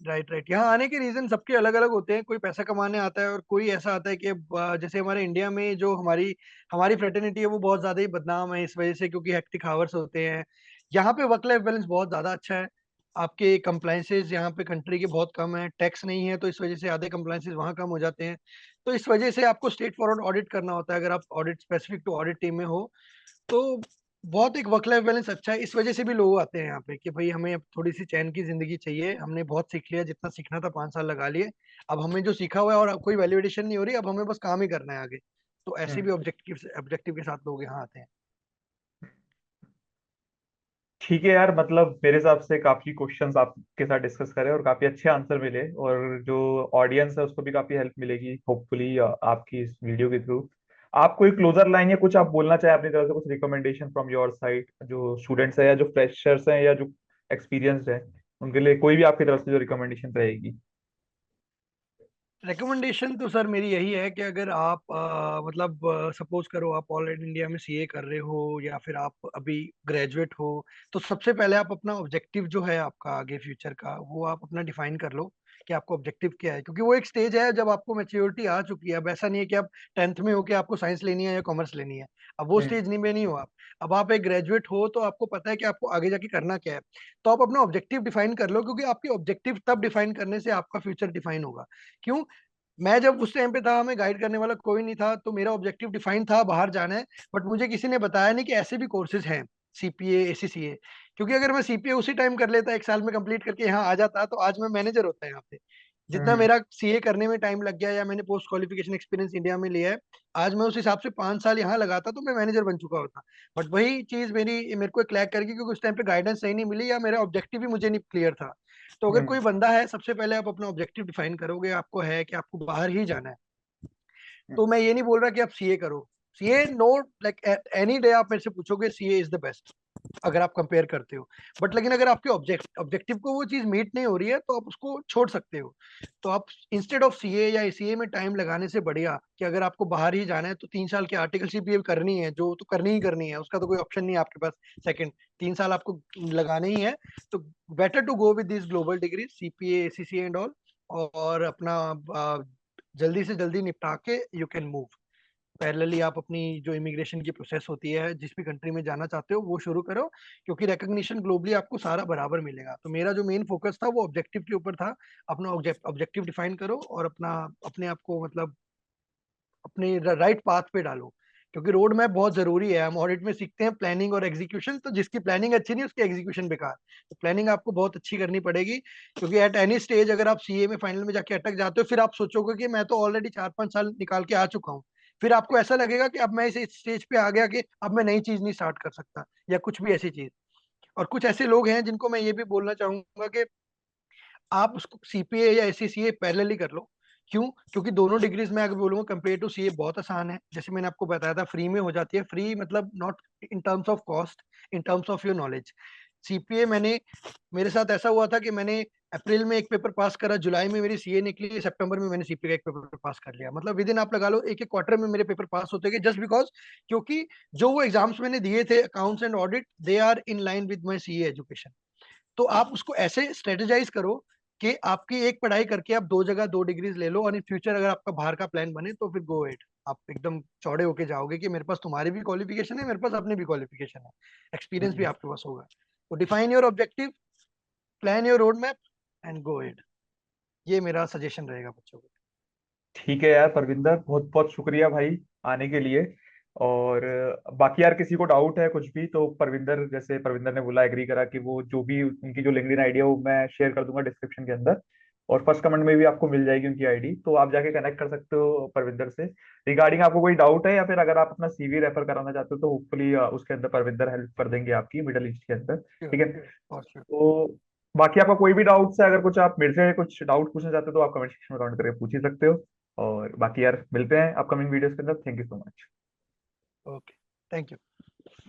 राइट राइट, यहाँ आने के रीजन सबके अलग अलग होते हैं। कोई पैसा कमाने आता है, और कोई ऐसा आता है कि जैसे हमारे इंडिया में जो हमारी हमारी फ्रेटर्निटी है वो बहुत ज्यादा ही बदनाम है इस वजह से, क्योंकि हेक्टिक हावर्स होते हैं, यहाँ पे वर्क लाइफ बैलेंस बहुत ज्यादा अच्छा है। आपके कंप्लाइंसेस यहाँ पे कंट्री के बहुत कम है, टैक्स नहीं है, तो इस वजह से आधे कंप्लाइंसेस वहाँ कम हो जाते हैं। तो इस वजह से आपको स्ट्रेट फॉरवर्ड ऑडिट करना होता है अगर आप audit specific to audit team में हो। तो बहुत एक वर्क लाइफ बैलेंस अच्छा है। इस वजह से भी लोग आते हैं यहाँ पे कि भाई हमें अब थोड़ी सी चैन की जिंदगी चाहिए, हमने बहुत सीख लिया, जितना सीखना था 5 साल लगा लिए, अब हमें जो सीखा हुआ है और अब कोई वैलिडेशन नहीं हो रही, अब हमें बस काम ही करना है आगे। तो ऐसे भी हम्म। ऑब्जेक्टिव ऑब्जेक्टिव के साथ लोग यहाँ आते हैं। ठीक है यार, मतलब मेरे हिसाब से काफी क्वेश्चंस आपके साथ डिस्कस करें और काफी अच्छे आंसर मिले, और जो ऑडियंस है उसको भी काफी हेल्प मिलेगी होपफुली आपकी इस वीडियो के थ्रू। आप कोई क्लोजर लाइन या कुछ आप बोलना चाहें अपनी तरफ से, कुछ रिकमेंडेशन फ्रॉम योर साइड, जो स्टूडेंट्स हैं या जो फ्रेशर्स हैं या जो एक्सपीरियंस्ड हैं, उनके लिए कोई भी आपकी तरफ से जो रिकमेंडेशन रहेगी? रिकमेंडेशन तो सर मेरी यही है कि अगर आप मतलब सपोज करो आप ऑलरेडी इंडिया में सीए कर रहे हो या फिर आप अभी ग्रेजुएट हो, तो सबसे पहले आप अपना ऑब्जेक्टिव जो है आपका आगे फ्यूचर का, वो आप अपना डिफाइन कर लो कि आपको ऑब्जेक्टिव क्या है। क्योंकि वो एक स्टेज है जब आपको मेच्योरिटी आ चुकी है। अब ऐसा नहीं है कि आप 10th में हो कि आपको साइंस लेनी है या कॉमर्स लेनी है। अब वो हम्म। स्टेज नहीं में नहीं हो आप। अब आप एक ग्रेजुएट हो तो आपको पता है कि आपको आगे जाके करना क्या है। तो आप अपना ऑब्जेक्टिव डिफाइन कर लो, क्योंकि आपके ऑब्जेक्टिव तब डिफाइन करने से आपका फ्यूचर डिफाइन होगा। क्यों? मैं जब उस टाइम पे था, हमें गाइड करने वाला कोई नहीं था, तो मेरा ऑब्जेक्टिव डिफाइन था बाहर जाना है। बट मुझे किसी ने बताया नहीं कि ऐसे भी कोर्सेज हैं, सीपीए एसीसीए। क्योंकि अगर मैं सीपीए उसी टाइम कर लेता, 1 साल में कंप्लीट करके यहाँ आ जाता, तो आज मैं मैनेजर होता है यहाँ पे। जितना हम्म। मेरा सीए करने में टाइम लग गया या मैंने पोस्ट क्वालिफिकेशन एक्सपीरियंस इंडिया में लिया है, आज मैं उस हिसाब से 5 साल यहाँ लगाता तो मैं मैनेजर बन चुका होता। बट वही चीज मेरे को क्रैक करके, क्योंकि उस टाइम पे गाइडेंस सही नहीं मिली या मेरा ऑब्जेक्टिव भी मुझे नहीं क्लियर था। तो अगर हम्म। कोई बंदा है, सबसे पहले आप अपना ऑब्जेक्टिव डिफाइन करोगे, आपको है कि आपको बाहर ही जाना है। तो मैं ये नहीं बोल रहा कि आप सीए करो। CA no, like at any day आप मेरे से पूछोगे, सीए इज द बेस्ट अगर आप कंपेयर करते हो। बट लेकिन अगर आपके ऑब्जेक्टिव को वो चीज मीट नहीं हो रही है, तो आप उसको छोड़ सकते हो। तो आप इंस्टेड ऑफ सीए या सीए में टाइम लगाने से बढ़िया कि अगर आपको बाहर ही जाना है तो 3 साल की आर्टिकल सीपीए करनी है, जो तो करनी ही करनी है, उसका तो कोई ऑप्शन नहीं है आपके पास सेकंड। 3 साल आपको लगाने ही है। तो better to go with this global degree CPA ACCA and all. और अपना जल्दी से जल्दी निपटा के यू कैन मूव। पैरेलली आप अपनी जो इमिग्रेशन की प्रोसेस होती है, जिस भी कंट्री में जाना चाहते हो वो शुरू करो। क्योंकि रिकग्निशन ग्लोबली आपको सारा बराबर मिलेगा। तो मेरा जो मेन फोकस था वो ऑब्जेक्टिव के ऊपर था। अपना ऑब्जेक्टिव डिफाइन करो और अपना अपने आप को मतलब अपने राइट पाथ पे डालो। क्योंकि रोड मैप बहुत जरूरी है। हम ऑडिट में सीखते हैं प्लानिंग और एग्जीक्यूशन, तो जिसकी प्लानिंग अच्छी नहीं उसकी एग्जीक्यूशन बेकार। तो प्लानिंग आपको बहुत अच्छी करनी पड़ेगी। क्योंकि एट एनी स्टेज अगर आप सीए में फाइनल में जाके अटक जाते हो, फिर आप सोचोगे कि मैं तो ऑलरेडी 4-5 साल निकाल के आ चुका हूँ। फिर आपको ऐसा लगेगा कि अब मैं इस स्टेज पे आ गया कि अब मैं नई चीज नहीं स्टार्ट कर सकता, या कुछ भी ऐसी चीज। और कुछ ऐसे लोग हैं जिनको मैं ये भी बोलना चाहूंगा कि आप उसको सीपीए या एससीसीए पैरेलली कर लो। क्यों? क्योंकि दोनों डिग्रीज में अगर बोलूंगा कंपेयर टू सीए बहुत आसान है। जैसे मैंने आपको बताया था, फ्री में हो जाती है। फ्री मतलब not in terms of cost, in terms of your knowledge. CPA मेरे साथ ऐसा हुआ था कि मैंने अप्रैल में एक पेपर पास करा, जुलाई में मेरी सीए निकली, सितंबर में मैंने सीपीए का एक पेपर पास कर लिया। मतलब विद इन आप लगा लो एक एक क्वार्टर में मेरे पेपर पास होते गए, जस्ट बिकॉज क्योंकि जो वो एग्जाम्स मैंने दिए थे accounts and audit, they are in line with my CA education. तो आप उसको ऐसे स्ट्रेटेजाइज करो कि आपकी एक पढ़ाई करके आप 2 जगह 2 डिग्रीज ले लो, और इन फ्यूचर अगर आपका बाहर का प्लान बने तो फिर गो एट। आप एकदम चौड़े होके जाओगे कि मेरे पास तुम्हारी भी क्वालिफिकेशन है, मेरे पास अपनी भी क्वालिफिकेशन है, एक्सपीरियंस भी हम्म। आपके पास होगा। तो define your objective, plan your road map and go at. ये मेरा सजेशन रहेगा बच्चों को। ठीक है यार परविंदर, बहुत बहुत शुक्रिया भाई आने के लिए। और बाकी यार किसी को डाउट है कुछ भी तो परविंदर, जैसे परविंदर ने बोला, एग्री करा कि वो जो भी उनकी जो लिंक्डइन आईडी है वो मैं शेयर कर दूंगा डिस्क्रिप्शन के अंदर, और फर्स्ट कमेंट में भी आपको मिल जाएगी उनकी आईडी, तो आप जाके कनेक्ट कर सकते हो परविंदर से। रिगार्डिंग आपको कोई डाउट है या फिर अगर आप अपना सीवी रेफर कराना चाहते हो तो होपफुली उसके अंदर परविंदर हेल्प कर देंगे आपकी, मिडल ईस्ट के अंदर। श्योर, ठीक है। For sure. तो बाकी आपका कोई भी डाउट है, अगर कुछ आप मेरे से कुछ डाउट पूछना चाहते हो तो आप कमेंट सेक्शन में कमेंट करके पूछ ही सकते हो। और बाकी यार मिलते हैं अपकमिंग वीडियोस के अंदर। Thank you so much. Okay, thank you.